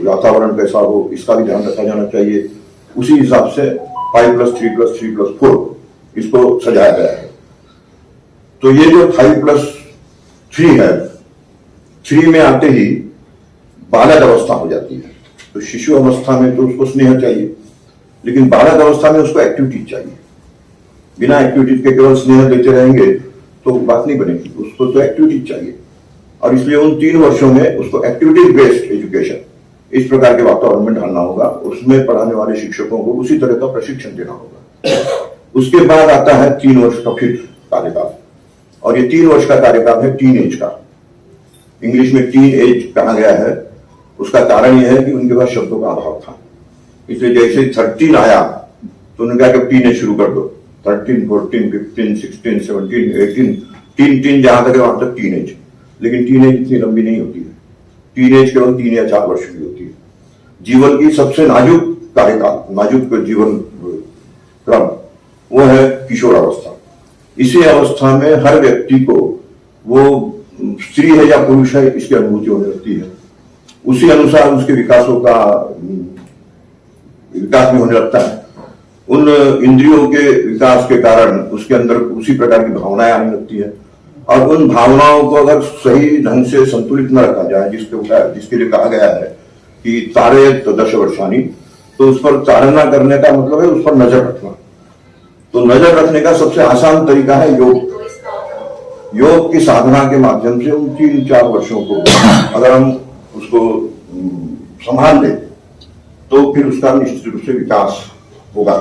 वातावरण कैसा हो इसका भी ध्यान रखा जाना चाहिए। उसी हिसाब से 5+3+3+4 इसको सजाया गया है। तो ये जो 5+3 है, 3 में आते ही बालक अवस्था हो जाती है। तो शिशु अवस्था में तो उसको स्नेह चाहिए, लेकिन बालक अवस्था में उसको एक्टिविटीज चाहिए। बिना एक्टिविटीज के केवल स्नेह देते रहेंगे तो बात नहीं बनेगी, उसको तो एक्टिविटीज चाहिए। और इसलिए उन 3 वर्षों में उसको एक्टिविटीज बेस्ड एजुकेशन इस प्रकार के वातावरण में ढालना होगा। उसमें पढ़ाने वाले शिक्षकों को उसी तरह का प्रशिक्षण देना होगा। उसके बाद आता है 3 वर्ष का फिर कार्यकाल, और ये 3 वर्ष का कार्यकाल है टीन एज का। इंग्लिश में टीन एज कहा गया है, उसका कारण यह है कि उनके पास शब्दों का अभाव था। इसलिए जैसे 13 आया तो उन्होंने कहा कि टीन एज शुरू कर दो। 13, 14, 15, 16, 17, 18 तीन जहां तक है वहां तक टीन एज। लेकिन टीन एज इतनी लंबी नहीं होती है, टीन एज केवल 3 या 4 वर्ष की होती है। जीवन की सबसे नाजुक कार्यकाल, नाजुक जीवन क्रम वो है किशोरावस्था। इसी अवस्था में हर व्यक्ति को वो स्त्री है या पुरुष है इसकी अनुभूति होने लगती है। उसी अनुसार उसके विकासों का विकास भी होने लगता है। उन इंद्रियों के विकास के कारण उसके अंदर उसी प्रकार की भावनाएं आने लगती है। और उन भावनाओं को अगर सही ढंग से संतुलित न रखा जाए, जिसके लिए कहा गया है कि तारे तो 10 वर्षानी, तो उस पर ताड़ना करने का मतलब है उस पर नजर रखना। तो नजर रखने का सबसे आसान तरीका है योग। योग की साधना के माध्यम से उन 3-4 वर्षों को अगर हम उसको संभाल लें तो फिर उसका निश्चित रूप से विकास होगा,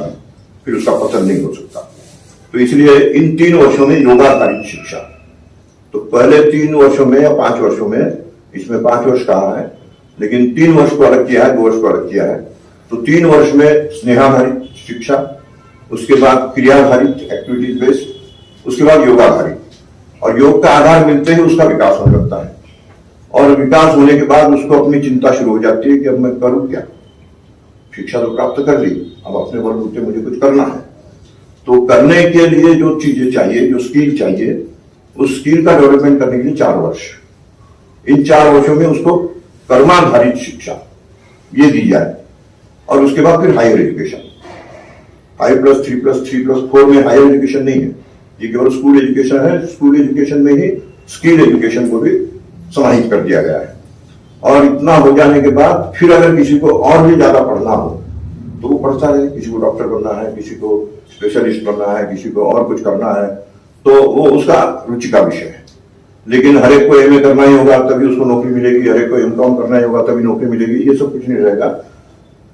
फिर उसका पतन नहीं हो सकता। तो इसलिए इन 3 वर्षों में योगाधारित शिक्षा, तो पहले 3 वर्षों में या 5 वर्षों में, इसमें 5 वर्ष कहा है लेकिन 3 वर्ष को अलग किया है, 2 वर्ष को अलग किया है। तो 3 वर्ष में स्नेहाधारित शिक्षा, उसके बाद क्रियाधारित एक्टिविटीज बेस्ड, उसके बाद योगाधारित। और योग का आधार मिलते ही उसका विकास होने लगता है। और विकास होने के बाद उसको अपनी चिंता शुरू हो जाती है कि अब मैं करूं क्या। शिक्षा तो प्राप्त कर ली, अब अपने बलबूते मुझे कुछ करना है। तो करने के लिए जो चीजें चाहिए, जो स्किल चाहिए, उस स्किल का डेवलपमेंट करने के लिए 4 वर्ष, इन 4 वर्षों में उसको कर्माधारित शिक्षा ये दी जाए और उसके बाद फिर हायर एजुकेशन। 5+3+3+4 में हायर एजुकेशन नहीं है, ये केवल स्कूल एजुकेशन है। स्कूल एजुकेशन में ही स्किल एजुकेशन को भी समाहित कर दिया गया है। और इतना हो जाने के बाद फिर अगर किसी को और भी ज्यादा पढ़ना हो तो वो पढ़ता है। किसी को डॉक्टर बनना है, किसी को स्पेशलिस्ट बनना है, किसी को और कुछ करना है, तो वो उसका रुचि का विषय है। लेकिन हर एक को एमए करना ही होगा तभी उसको नौकरी मिलेगी, हर एक को एमकॉम करना ही होगा तभी नौकरी मिलेगी, ये सब कुछ नहीं रहेगा।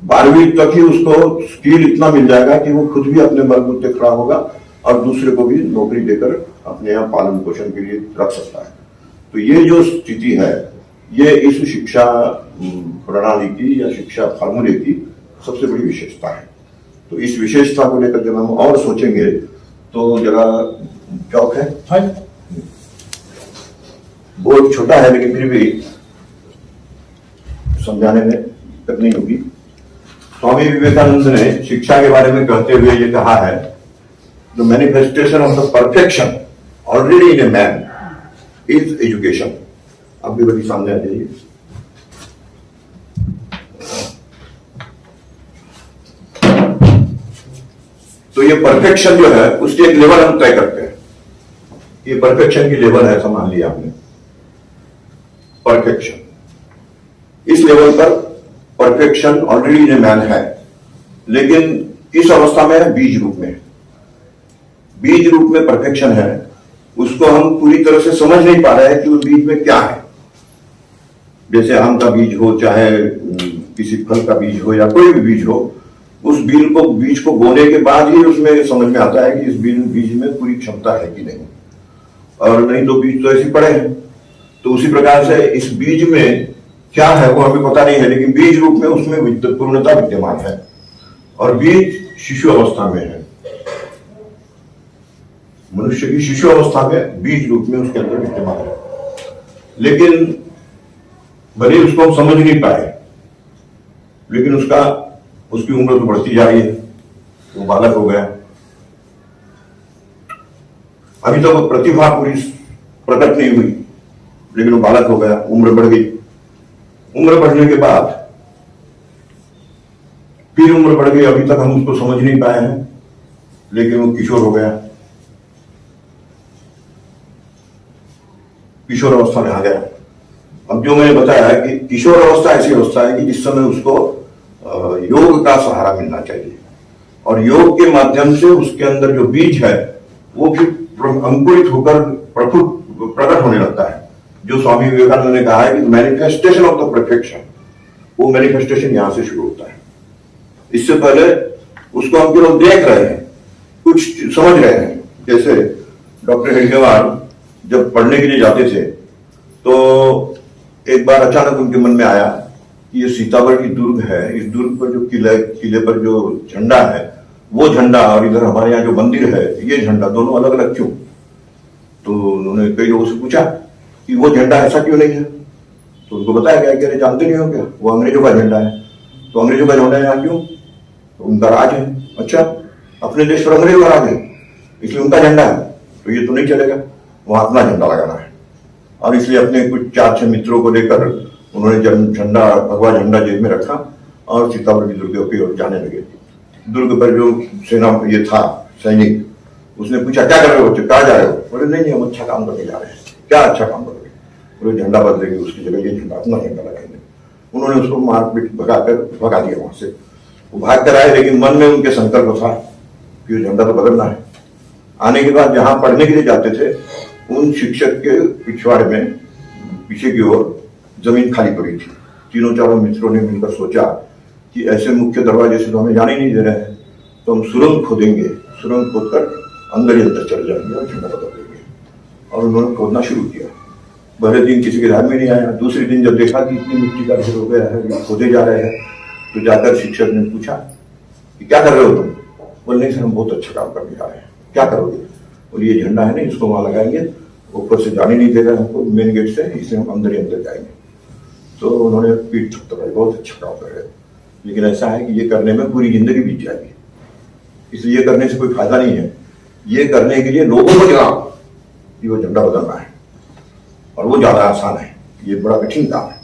12वीं तक ही उसको स्किल इतना मिल जाएगा कि वो खुद भी अपने बलबूते खड़ा होगा और दूसरे को भी नौकरी देकर अपने यहाँ पालन पोषण के लिए रख सकता है। तो ये जो स्थिति है, ये इस शिक्षा प्रणाली की या शिक्षा फार्मूले की सबसे बड़ी विशेषता है। तो इस विशेषता को लेकर जब हम और सोचेंगे तो जरा चौक है। बहुत छोटा है लेकिन फिर भी समझाने में दिक्कत नहीं होगी। स्वामी विवेकानंद ने शिक्षा के बारे में कहते हुए ये कहा है, the manifestation of the perfection already in a man is education. आप भी बड़ी सामने आ जाइए। तो ये परफेक्शन जो है उसके एक लेवल हम तय करते हैं। ये परफेक्शन की लेवल है, संभाल लिया आपने। परफेक्शन, इस लेवल पर perfection already in a man है, लेकिन किस अवस्था में है? बीज रूप में। बीज रूप में परफेक्शन है, उसको हम पूरी तरह से समझ नहीं पा रहे हैं कि उस बीज में क्या है। जैसे आम का बीज हो, चाहे किसी फल का बीज हो या कोई भी बीज हो, उस बीज को बोने के बाद ही उसमें समझ में आता है कि इस बीज में पूरी क्षमता है कि नहीं, और नहीं तो बीज तो ऐसे पड़े हैं। तो उसी प्रकार से इस बीज में क्या है वो हमें पता नहीं है, लेकिन बीज रूप में उसमें पूर्णता विद्यमान है और बीज शिशु अवस्था में है। मनुष्य की शिशु अवस्था में बीज रूप में उसके अंदर विद्यमान है, लेकिन भले उसको हम समझ नहीं पाए, लेकिन उसकी उम्र तो बढ़ती जा रही है, वो बालक हो गया। अभी तो वो प्रतिभा पूरी प्रकट नहीं हुई, लेकिन वो बालक हो गया, उम्र बढ़ गई। उम्र बढ़ने के बाद फिर उम्र बढ़ गई, अभी तक हम उसको समझ नहीं पाए हैं, लेकिन वो किशोर हो गया, किशोर अवस्था में आ गया। अब जो मैंने बताया है कि किशोर अवस्था ऐसी अवस्था है कि जिस समय उसको योग का सहारा मिलना चाहिए, और योग के माध्यम से उसके अंदर जो बीज है वो फिर अंकुरित होकर प्रकट होने लगता है। जो स्वामी विवेकानंद ने कहा है कि मैनिफेस्टेशन ऑफ द परफेक्शन, वो मैनिफेस्टेशन यहां से शुरू होता है। इससे पहले उसको हम केवल देख रहे हैं, कुछ समझ रहे हैं। जैसे डॉक्टर हेडगेवार जब पढ़ने के लिए जाते थे तो एक बार अचानक उनके मन में आया कि ये सीतावर की दुर्ग है, इस दुर्ग पर जो किले पर जो झंडा है वो झंडा, और इधर हमारे यहाँ जो मंदिर है ये झंडा, दोनों अलग अलग क्यों? तो उन्होंने कई लोगों से पूछा कि वो झंडा ऐसा क्यों नहीं है, तो उनको बताया गया कि अरे जानते नहीं हो क्या, वो अंग्रेजों का झंडा है। तो अंग्रेजों का झंडा यहाँ क्यों? तो उनका राज है। अच्छा, अपने देश पर अंग्रेज राज है इसलिए उनका झंडा है, तो ये तो नहीं चलेगा, वहां अपना झंडा लगाना है। और इसलिए अपने कुछ 4-6 मित्रों को लेकर उन्होंने झंडा, भगवा झंडा जेब में रखा और सीतापुर की दुर्ग की ओर जाने लगे। दुर्ग पर जो सेना ये था सैनिक, उसने पूछा क्या कर रहे हो, कहाँ जा रहे हो? बोले नहीं हम अच्छा काम करने जा रहे हैं। क्या अच्छा काम करोगे? बोले झंडा बदलेंगे, उसकी जगह ये झंडा, अपना झंडा लगाएंगे। उन्होंने उसको मारपीट भगा दिया वहां से। वो भाग कर आए, लेकिन मन में उनके संकल्प था कि झंडा तो बदलना है। आने के बाद जहां पढ़ने के लिए जाते थे, उन शिक्षक के पिछवाड़े में पीछे की ओर जमीन खाली पड़ी थी। 3-4 मित्रों ने मिलकर सोचा कि ऐसे मुख्य दरवाजे से तो हमें जाने नहीं दे रहे हैं, तो हम सुरंग खोदेंगे, सुरंग खोदकर अंदर ही अंदर चले जाएंगे और झंडा बदल देंगे। और उन्होंने खोदना शुरू किया। पहले दिन किसी के ध्यान में नहीं आया, दूसरे दिन जब देखा कि इतनी मिट्टी का ढेर हो गया है, खोदे जा रहे हैं, तो जाकर शिक्षक ने पूछा कि क्या कर रहे हो तुम? बोले नहीं सर हम बहुत अच्छा काम करने जा रहे हैं। क्या करोगे? बोले ये झंडा है ना, इसको वहां लगाएंगे, ऊपर से जाने नहीं देगा हमको मेन गेट से, इससे हम अंदर ही अंदर जाएंगे। तो उन्होंने पीठ थपथपाई, बहुत अच्छा काम कर रहे हैं, लेकिन ऐसा है कि ये करने में पूरी जिंदगी बीत जाएगी। इसलिए करने से कोई फायदा नहीं है। ये करने के लिए लोगों को जगाओ कि वो झंडा बदलना है, और वो ज्यादा आसान है, ये बड़ा कठिन काम है।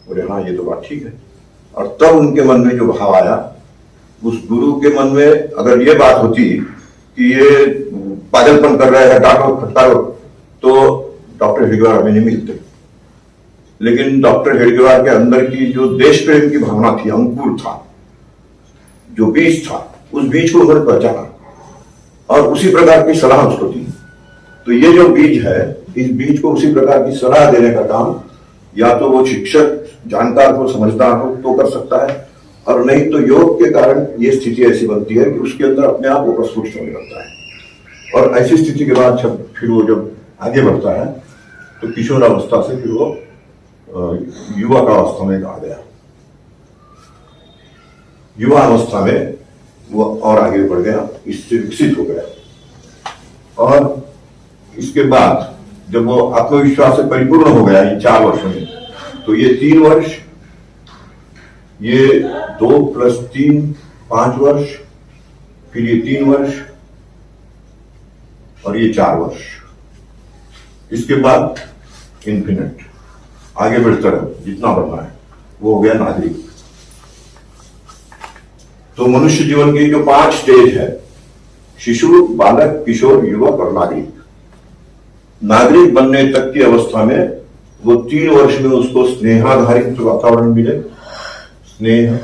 बोले हाँ ये तो बात ठीक है। और तब उनके मन में जो भाव आया, उस गुरु के मन में अगर ये बात होती कि ये पागलपन कर रहा है, डांटो फटकारो, तो डॉक्टर हेडगेवार हमें नहीं मिलते। लेकिन डॉक्टर हेडगेवार के अंदर की जो देश प्रेम की भावना थी, अंकुर था, जो बीज था, उस बीज को उन्होंने पहचाना और उसी प्रकार की सलाह उसको दी। तो ये जो बीज है, इस बीज को उसी प्रकार की सलाह देने का काम या तो वो शिक्षक जानकार हो, समझदार हो तो कर सकता है, और नहीं तो योग के कारण ये स्थिति ऐसी बनती है कि उसके अंदर अपने आप वो प्रस्फुट होने लगता है। और ऐसी स्थिति के बाद फिर वो जब आगे बढ़ता है तो किशोर अवस्था से फिर वो युवा का अवस्था में आ गया। युवा अवस्था में वो और आगे बढ़ गया, इससे विकसित हो गया। और इसके बाद जब वो आत्मविश्वास से परिपूर्ण हो गया इन 4 वर्षों में, तो ये 3 वर्ष, ये 2 + 3 5 वर्ष, फिर ये 3 वर्ष और ये 4 वर्ष। इसके बाद इन्फिनिट, आगे बढ़ते रहो जितना बढ़ना है। वो हो गया नागरिक। तो मनुष्य जीवन की जो 5 स्टेज है, शिशु, बालक, किशोर, युवक और नागरिक। नागरिक बनने तक की अवस्था में वो 3 वर्ष में उसको स्नेहाधारित वातावरण मिले। स्नेह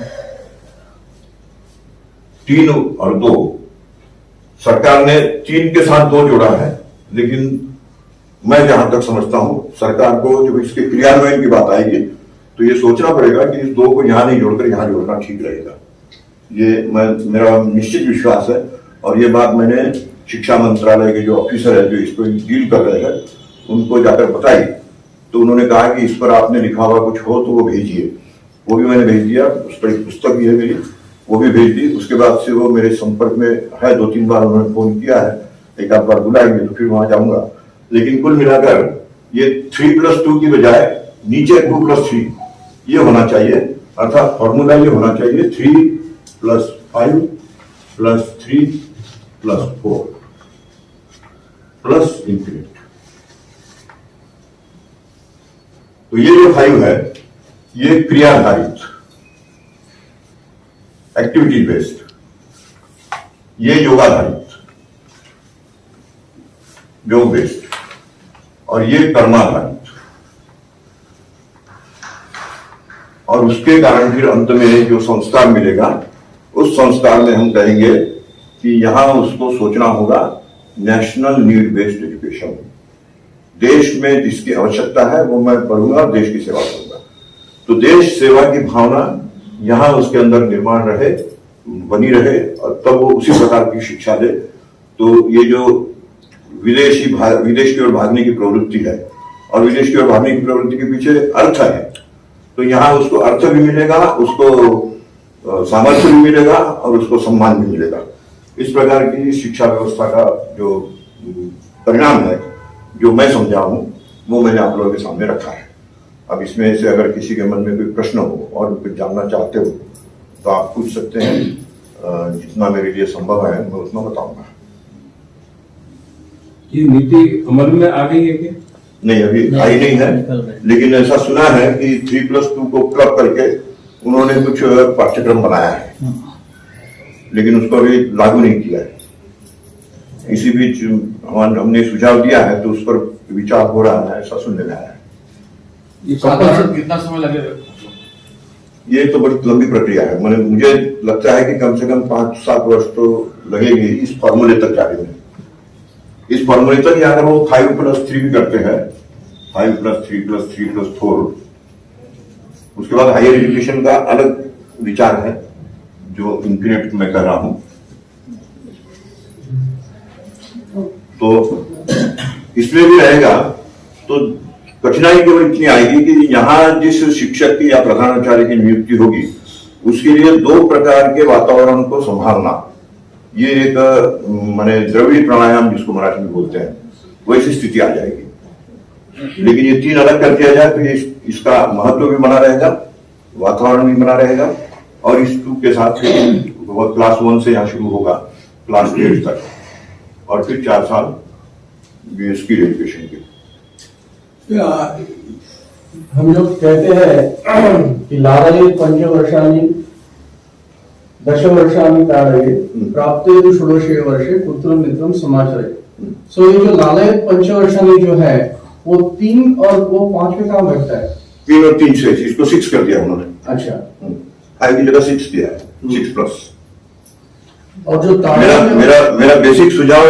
3 और 2, सरकार ने 3 के साथ 2 जोड़ा है, लेकिन मैं जहां तक समझता हूं सरकार को जब इसके क्रियान्वयन की बात आएगी तो ये सोचना पड़ेगा कि इस 2 को यहां नहीं जोड़कर यहां जोड़ना ठीक रहेगा। ये मेरा निश्चित विश्वास है, और ये बात मैंने शिक्षा मंत्रालय के जो ऑफिसर है जो इसको डील कर रहे हैं उनको जाकर बताई, तो उन्होंने कहा कि इस पर आपने लिखा हुआ कुछ हो तो वो भेजिए। वो भी मैंने भेज दिया, उस पर एक पुस्तक भी है मेरी, वो भी भेज दी। उसके बाद से वो मेरे संपर्क में है, 2-3 बार उन्होंने फोन किया है, एक आध बार बुलाएंगे तो फिर वहां जाऊंगा। लेकिन कुल मिलाकर ये 3+2 की बजाय नीचे 2+3 ये होना चाहिए, अर्थात फॉर्मूला ये होना चाहिए 3+5 +3 +4 प्लस इंफिनिट। तो ये जो 5 है ये क्रियाधारित, एक्टिविटी बेस्ड, ये योगाधारित, योग बेस्ड, और ये कर्माधारित। और उसके कारण फिर अंत में जो संस्कार मिलेगा, उस संस्कार में हम कहेंगे कि यहां उसको सोचना होगा नेशनल नीड बेस्ड एजुकेशन। देश में जिसकी आवश्यकता है वो मैं पढ़ूंगा, देश की सेवा करूंगा। तो देश सेवा की भावना यहां उसके अंदर निर्माण रहे, बनी रहे, और तब वो उसी प्रकार की शिक्षा दे। तो ये जो विदेश की ओर भागने की प्रवृत्ति है, और विदेश की ओर भागने की प्रवृत्ति के पीछे अर्थ है, तो यहाँ उसको अर्थ भी मिलेगा, उसको सामर्थ्य भी मिलेगा, और उसको सम्मान भी मिलेगा। इस प्रकार की शिक्षा व्यवस्था का जो परिणाम है, जो मैं समझा हूं, वो मैंने आप लोगों के सामने रखा है। अब इसमें से अगर किसी के मन में कोई प्रश्न हो और कुछ जानना चाहते हो तो आप पूछ सकते हैं। जितना मेरे लिए संभव है मैं उतना बताऊंगा। ये नीति अमल में आ गई है क्या? नहीं, अभी आई नहीं है, लेकिन ऐसा सुना है कि 3+2 को क्लब करके उन्होंने कुछ पाठ्यक्रम बनाया है, लेकिन उसको अभी लागू नहीं किया है। इसी बीच हमने सुझाव दिया है तो उस पर विचार हो रहा है, ऐसा सुनने में आया है। कितना समय लगेगा? ये तो बड़ी लंबी प्रक्रिया है। मुझे लगता है कि कम से कम 5-7 वर्ष तो लगेगी इस फॉर्मूले तक जाने में। इस फॉर्मूले तक अगर वो 5+3 भी करते हैं, 5+3+3+4, उसके बाद हायर एजुकेशन का अलग विचार है जो इन्फिनिट में कर रहा हूं। तो इसमें भी रहेगा। तो कठिनाई केवल इतनी आएगी कि यहां जिस शिक्षक की या प्रधानाचार्य की नियुक्ति होगी उसके लिए 2 प्रकार के वातावरण को संभालना, ये एक माने द्रविड़ प्राणायाम जिसको मराठी में बोलते हैं, वैसी स्थिति आ जाएगी। लेकिन ये 3 अलग कर दिया जाए तो इसका महत्व भी बना रहेगा, वातावरण भी बना रहेगा, और इस 2 के साथ वो क्लास 1 से यहाँ शुरू होगा क्लास 8 तक, और फिर 4 साल ये स्किल एजुकेशन की। हम लोग कहते हैं कि लाराये पंचवर्षाणि दशवर्षाणि ताडये प्राप्ते षोडशे वर्षे पुत्रं मित्रं समाचरे। सो ये जो लाराये पंचवर्षाणि जो है वो 3 और वो 5 में काम रखता है। 3 और 3 से इसको 6 कर दिया उन्होंने। अच्छा, 5 की जगह 6 दिया है, 6+। और जो मेरा बेसिक सुझाव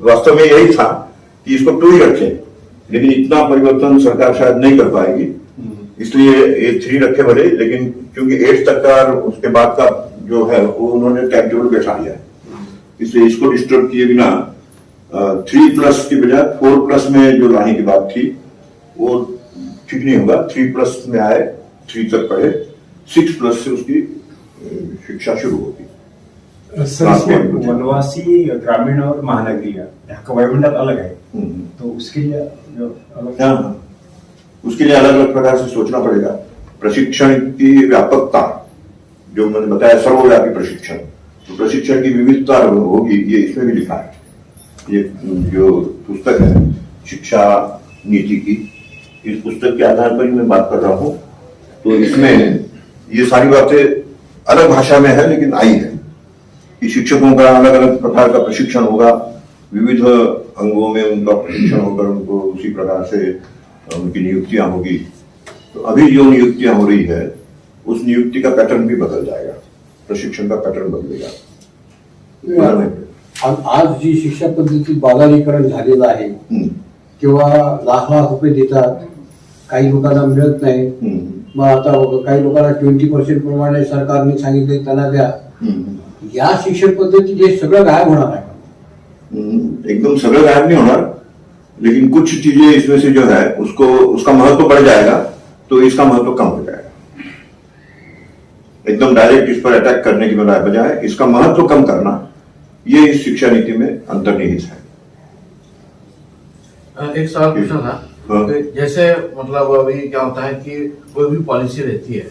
वास्तव में यही था कि इसको 2 ही रखें, लेकिन इतना परिवर्तन सरकार शायद नहीं कर पाएगी, इसलिए ये 3 रखे भले, लेकिन क्योंकि 8 तक का और उसके बाद का जो है वो उन्होंने टाइम टेबल बैठा दिया है, इसलिए इसको डिस्टर्ब किए बिना 3+ की बजाय 4+ में जो लाने की बात थी वो ठीक नहीं होगा। 3+ में आए, 3 तक पढ़े, 6+ से उसकी शिक्षा शुरू होगी। वनवासी, ग्रामीण और महानगरीय यहाँ का वायुमंडल अलग है, तो उसके लिए हाँ, उसके लिए अलग अलग प्रकार से सोचना पड़ेगा। प्रशिक्षण की व्यापकता जो मैंने बताया, सर्वव्यापी प्रशिक्षण, तो प्रशिक्षण की विविधता होगी, ये इसमें भी लिखा है। ये जो पुस्तक है शिक्षा नीति की, इस पुस्तक के आधार पर ही मैं बात कर रहा हूँ, तो इसमें ये सारी बातें अलग भाषा में है लेकिन आई है कि शिक्षकों का अलग अलग प्रकार का प्रशिक्षण होगा, विविध अंगों में उनका प्रशिक्षण होकर उनको उसी प्रकार से उनकी नियुक्तियां होगी। तो अभी जो नियुक्तियां हो रही है उस नियुक्ति का पैटर्न भी बदल जाएगा, प्रशिक्षण का पैटर्न बदलेगा। आज जी शिक्षा पद्धती बाजारीकरण झालेलं आहे किंवा लाख लाख रुपये देतात, काही लोकांना मिळत नाही, मग आता काही लोकांना 20% प्रमाणे सरकारने सांगितले त्यांना द्या, या शिक्षण पद्धती हे सगळं गायब होणार आहे। एकदम सगळं गायब नहीं होना, लेकिन कुछ चीजें इसमें से जो है उसका महत्व बढ़ जाएगा, तो इसका महत्व कम हो जाएगा। एकदम डायरेक्ट इस पर अटैक करने की बजाय इसका महत्व कम करना, ये इस शिक्षा नीति में अंतर्निहित है। एक सवाल पूछना था, जैसे मतलब अभी क्या होता है कि कोई भी पॉलिसी रहती है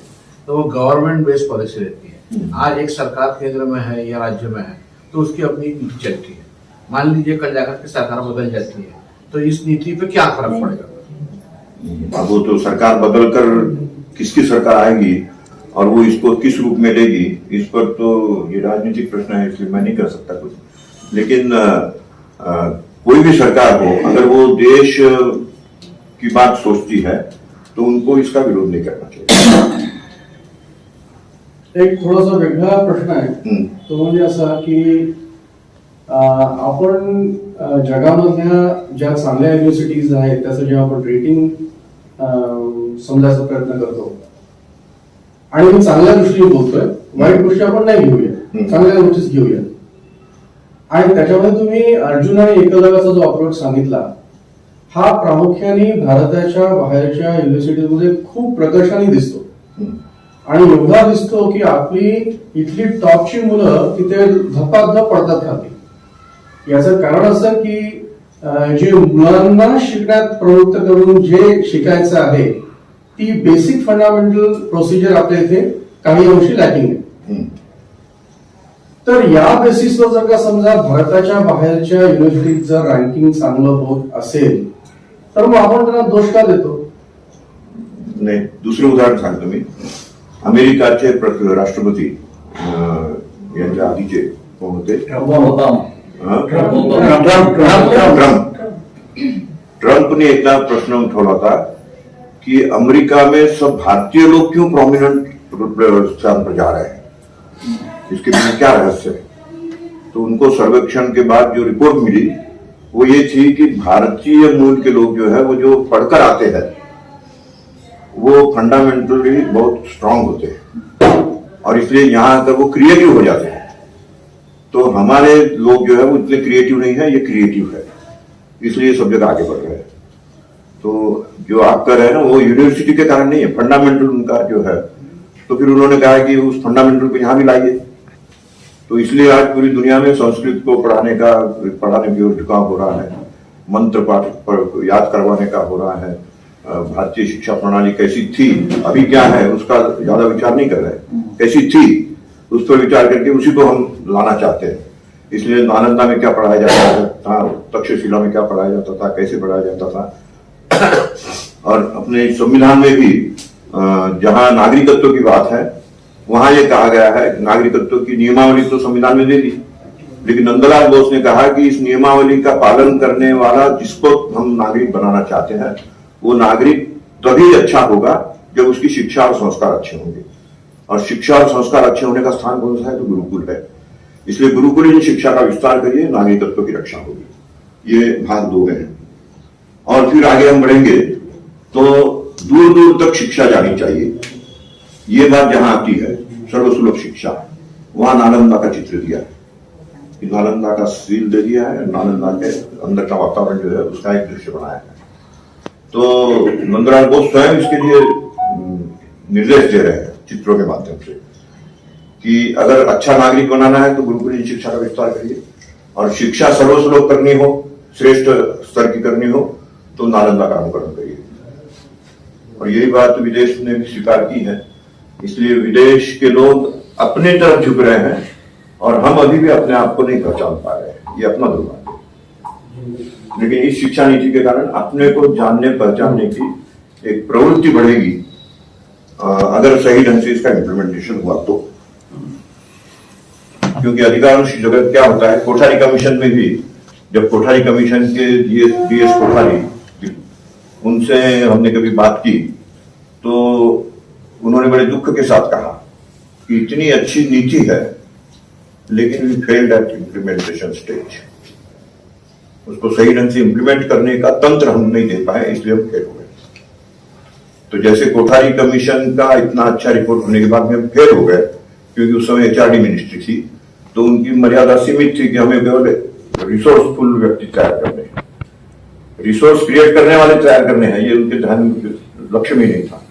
तो वो गवर्नमेंट बेस्ड पॉलिसी रहती है। आज एक सरकार केंद्र में है या राज्य में है तो उसकी अपनी नीति चलती है। मान लीजिए कल जाकर के सरकार बदल जाती है तो इस नीति पे क्या फर्क पड़ेगा? अब वो तो सरकार बदल कर किसकी सरकार आएगी और वो इसको किस रूप में लेगी, इस पर तो ये राजनीतिक प्रश्न है, इसलिए मैं नहीं कर सकता कुछ। लेकिन कोई भी सरकार हो, अगर वो देश की बात सोचती है तो उनको इसका विरोध नहीं करना चाहिए। एक थोडासा वेगळा प्रश्न आहे, तो म्हणजे असा की आपण जगामधल्या ज्या चांगल्या युनिव्हर्सिटीज आहेत त्याचं जेव्हा आपण रेटिंग समजायचा प्रयत्न करतो, आणि मी चांगल्या दृष्टीने बोलतोय, वाईट गोष्टी आपण नाही घेऊया, चांगल्या गोष्टीच घेऊया। आणि त्याच्यामध्ये तुम्ही अर्जुन आणि एकलव्याचा जो अप्रोच सांगितला, हा प्रामुख्याने भारताच्या बाहेरच्या युनिव्हर्सिटीमध्ये खूप प्रकर्षाने दिसतो, आणि एवढा दिसतो की आपली इथली टॉपची मुलं तिथे धपाधप पडतात खाली। याचं कारण असं की जे मुलांना शिकण्यात प्रवृत्त करून जे शिकायचं आहे ती बेसिक फंडामेंटल प्रोसिजर आपल्या इथे काही अंशी लॅकिंग आहे। तर या बेसिसवर जर का समजा भारताच्या बाहेरच्या युनिव्हर्सिटीत जर रँकिंग चांगलं होत असेल तर मग आपण त्यांना दोष का देतो? नाही, दुसरं उदाहरण सांगतो मी। अमेरिकाचे राष्ट्रपती यांच्या आधीचे कोण होते? ट्रंप ने एकदा प्रश्न उठवला था कि अमेरिका में सब भारतीय लोग क्यों प्रोमिनेंट स्थान पर जा रहे हैं, इसके पीछे क्या रहस्य है? तो उनको सर्वेक्षण के बाद जो रिपोर्ट मिली वो ये थी कि भारतीय मूल के लोग जो है वो जो पढ़कर आते हैं वो फंडामेंटली बहुत स्ट्रांग होते हैं और इसलिए यहाँ आकर वो क्रिएटिव हो जाते हैं। तो हमारे लोग जो है वो इतने क्रिएटिव नहीं है, ये क्रिएटिव है, इसलिए सब जगह आगे बढ़ रहे हैं। तो जो आप कर रहे हैं ना वो यूनिवर्सिटी के कारण नहीं है, फंडामेंटल उनका जो है। तो फिर उन्होंने कहा कि उस फंडामेंटल को यहाँ भी लाइए। तो इसलिए आज पूरी दुनिया में संस्कृत को पढ़ाने की ओर झुकाव हो रहा है, मंत्र पाठ पर याद करवाने का हो रहा है। भारतीय शिक्षा प्रणाली कैसी थी, अभी क्या है, उसका ज्यादा विचार नहीं कर रहे, कैसी थी उस पर विचार करके उसी को हम लाना चाहते हैं। इसलिए नालंदा में क्या पढ़ाया जाता था, तक्षशिला में क्या पढ़ाया जाता था, कैसे पढ़ाया जाता था। और अपने संविधान में भी जहां नागरिकत्व की बात है वहां ये कहा गया है, नागरिकत्व की नियमावली तो संविधान में दे दी, लेकिन नंदलाल बोस ने कहा कि इस नियमावली का पालन करने वाला जिसको हम नागरिक बनाना चाहते हैं वो नागरिक तभी अच्छा होगा जब उसकी शिक्षा और संस्कार अच्छे होंगे। और शिक्षा और संस्कार अच्छे होने का स्थान कौन सा है, तो गुरुकुल है। इसलिए गुरुकुलीन शिक्षा का विस्तार करिए, नागरिकत्व की रक्षा होगी। ये भाग 2 में है। और फिर आगे हम बढ़ेंगे तो दूर दूर तक शिक्षा जानी चाहिए। ये बात जहां आती है सर्वसुलभ शिक्षा, वहां नालंदा का चित्र दिया है, नालंदा का सील दे दिया है, नालंदा के अंदर का वातावरण जो है उसका एक दृश्य बनाया है। तो नंदलाल बोस स्वयं इसके लिए निर्देश दे रहे हैं चित्रों के माध्यम से कि अगर अच्छा नागरिक बनाना है तो गुरुकुलीन शिक्षा का विस्तार करिए, और शिक्षा सर्वसुलभ करनी हो, श्रेष्ठ स्तर की करनी हो तो नालंदा का अनुकरण करिए। और यही बात विदेश ने भी स्वीकार की है, इसलिए विदेश के लोग अपने तरफ झुक रहे हैं और हम अभी भी अपने आप को नहीं पहचान पा रहे हैं। ये अपना दुर्भाग्य है। लेकिन इस शिक्षा नीति के कारण अपने को जानने पहचानने की एक प्रवृत्ति बढ़ेगी अगर सही ढंग से इसका इम्प्लीमेंटेशन हुआ तो। क्योंकि अधिकांश जगह क्या होता है, कोठारी कमीशन में भी, जब कोठारी कमीशन के डीएस कोठारी उनसे हमने कभी बात की तो उन्होंने बड़े दुख के साथ कहा कि इतनी अच्छी नीति है लेकिन we failed at implementation stage. उसको सही ढंग से इम्प्लीमेंट करने का तंत्र हम नहीं दे पाए, इसलिए हम फेल हो गए। तो जैसे कोठारी कमीशन का इतना अच्छा रिपोर्ट होने के बाद में हम फेल हो गए, क्योंकि उस समय एचआरडी मिनिस्ट्री थी तो उनकी मर्यादा सीमित थी कि हमें केवल रिसोर्सफुल व्यक्ति तैयार करने हैं, रिसोर्स क्रिएट करने वाले तैयार करने हैं, ये उनके ध्यान लक्ष्य में नहीं था।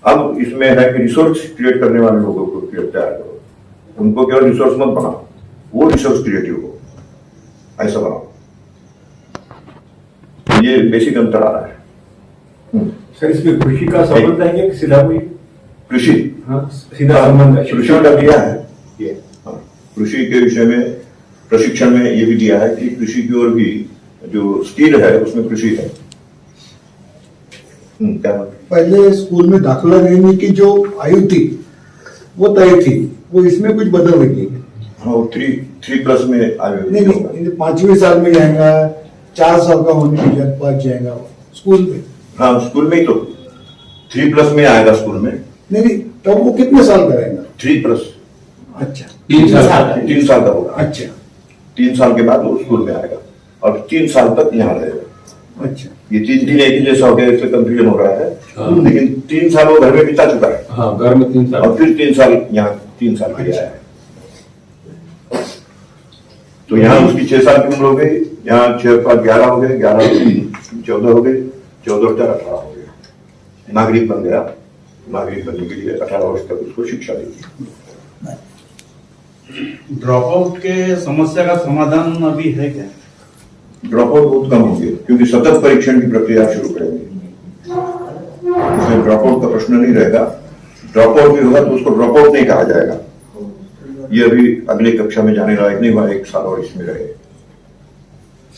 अब इसमें है कि रिसोर्स क्रिएट करने वाले लोगों को तैयार करो, उनको केवल रिसोर्स मत बनाओ, वो रिसोर्स क्रिएटिव हो, ऐसा बनाओ। ये बेसिक अंतर आ रहा है। सर इसमें कृषि का संबंध है कि सीधा कोई कृषि, हाँ सीधा संबंध है, कृषि का दिया है ये हाँ, कृषि के विषय में प्रशिक्षण में ये भी दिया है कि कृषि की ओर भी जो स्किल है उसमें कृषि है। क्या पहले स्कूल में दाखिला लेने की जो आयु थी वो तय थी, वो इसमें कुछ बदल रही है। हाँ, 3+ में आयु नहीं 5वें साल में जाएगा, 4 साल का होने के बाद जाएगा स्कूल में। हाँ, स्कूल में ही तो 3+ में आएगा स्कूल में। नहीं तो वो कितने साल का रहेगा? 3+। अच्छा 3 साल 3 साल का होगा। अच्छा 3 साल के बाद वो स्कूल में आएगा और 3 साल तक यहाँ रहेगा। अच्छा ये 3 एक ही जैसा हो गया, इसलिए कंफ्यूजन हो रहा है। हाँ। लेकिन 3 साल वो घर में बिता चुका है हाँ, घर में 3 साल और फिर 3 साल यहाँ 3 साल के लिए आया है। तो यहाँ उसकी 6 साल की उम्र हो गई, यहाँ 6 पर 11 हो गए, 11 14 हो गए, 14 और 4 18 हो गए, नागरिक बन गया। नागरिक बनने के लिए 18 वर्ष तक उसको शिक्षा देगी। ड्रॉप आउट के समस्या का समाधान अभी है क्या? ड्रॉप आउट बहुत कम होंगे क्योंकि सतत परीक्षण की प्रक्रिया शुरू करेंगे, इसमें ड्रॉप आउट का प्रश्न नहीं रहेगा। ड्रॉप आउट भी होगा तो उसको ड्रॉप आउट नहीं कहा जाएगा। ये अभी अगले कक्षा में जाने लायक नहीं हुआ, 1 साल और इसमें रहे,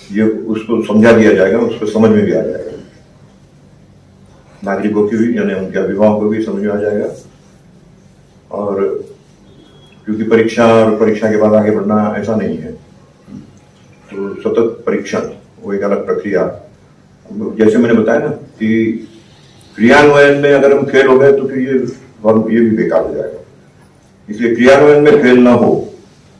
ये उसको समझा दिया जाएगा, उसको समझ में भी आ जाएगा, नागरिकों की भी यानी उनके अभिभावकों को भी समझ में आ जाएगा। और क्योंकि परीक्षा और परीक्षा के बाद आगे बढ़ना ऐसा नहीं है, तो सतत परीक्षण वो एक अलग प्रक्रिया। जैसे मैंने बताया ना कि क्रियान्वयन में अगर हम फेल हो गए तो फिर ये भी बेकार हो जाएगा। इसलिए क्रियान्वयन में फेल ना हो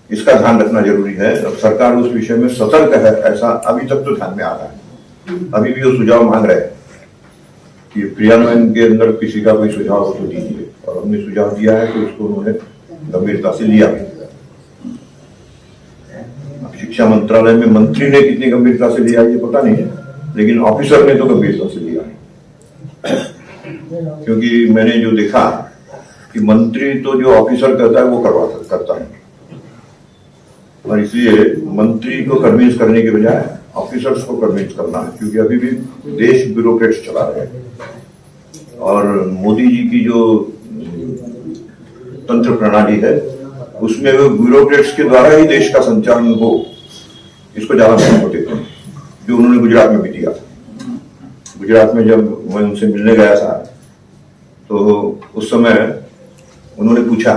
इसका ध्यान रखना जरूरी है। अब सरकार उस विषय में सतर्क है, ऐसा अभी तक तो ध्यान में आ रहा है। अभी भी वो सुझाव मांग रहे हैं कि क्रियान्वयन के अंदर किसी का कोई सुझाव हो तो दीजिए, और हमने सुझाव दिया है कि उसको उन्होंने गंभीरता से लिया। शिक्षा मंत्रालय में मंत्री ने कितनी गंभीरता से लिया ये पता नहीं है, लेकिन ऑफिसर ने तो गंभीरता से लिया है। क्योंकि मैंने जो देखा कि मंत्री तो जो ऑफिसर करता है वो करता है, और इसलिए मंत्री को कन्विंस करने के बजाय ऑफिसर्स को कन्विंस करना है, क्योंकि अभी भी देश ब्यूरोक्रेट्स चला रहे हैं। और मोदी जी की जो तंत्र प्रणाली है उसमें वो ब्यूरोक्रेट्स के द्वारा ही देश का संचालन हो, इसको ज्यादा महत्व देते हैं, जो उन्होंने गुजरात में भी दिया था। गुजरात में जब मैं उनसे मिलने गया था तो उस समय उन्होंने पूछा,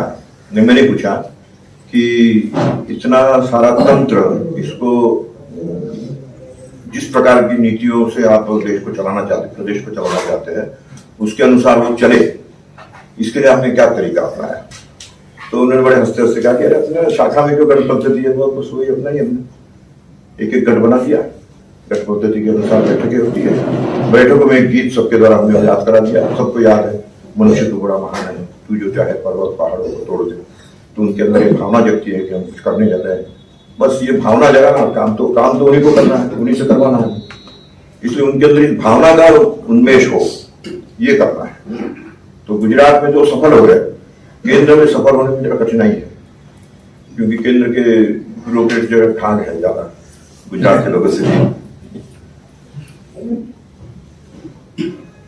मैंने पूछा कि इतना सारा तंत्र, इसको जिस प्रकार की नीतियों से आप देश को चलाना चाहते, प्रदेश को चलाना चाहते हैं, उसके अनुसार वो चले, इसके लिए आपने क्या तरीका अपनाया? तो उन्होंने बड़े हंसते हंसते कहा कि अरे शाखा में जो गठ पद्धति है वो बस वही अपना ही, हमने एक एक गठ बना दिया, गठ पद्धति के अनुसार बैठकें होती है, बैठकों में एक गीत सबके द्वारा हमने याद करा दिया, सबको याद है, मनुष्य तो बड़ा महान है, तू जो चाहे पर्वत पहाड़ों को तोड़ दे। तो उनके अंदर एक भावना जगती है कि हम कुछ करने जा रहे हैं, बस ये भावना जगाना, काम तो उन्हीं को करना है, उन्हीं से करवाना है, इसलिए उनके अंदर इस भावना का उन्मेष हो, ये करना है। तो गुजरात में जो सफल हो गए, केंद्र में सफल होने में जरा कठिनाई है, क्योंकि केंद्र के ब्यूरोक्रेट जो ठांड है ज्यादा गुजरात के लोगों से भी,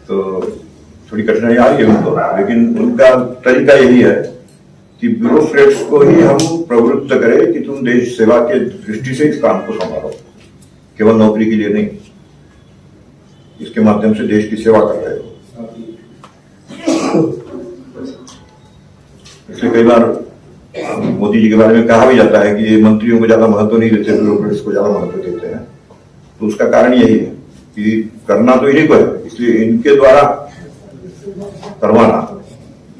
तो थोड़ी कठिनाई आ रही है उनको, लेकिन उनका तरीका यही है कि ब्यूरोक्रेट्स को ही हम प्रवृत्त करें कि तुम देश सेवा के दृष्टि से इस काम को संभालो, केवल नौकरी के लिए नहीं, इसके माध्यम से देश की सेवा कर रहे हो। इसलिए कई बार मोदी जी के बारे में कहा भी जाता है कि ये मंत्रियों को ज्यादा महत्व नहीं देते, ब्यूरोक्रेट्स को ज्यादा महत्व देते हैं। तो उसका कारण यही है कि करना तो इन्हीं को है, इसलिए इनके द्वारा करवाना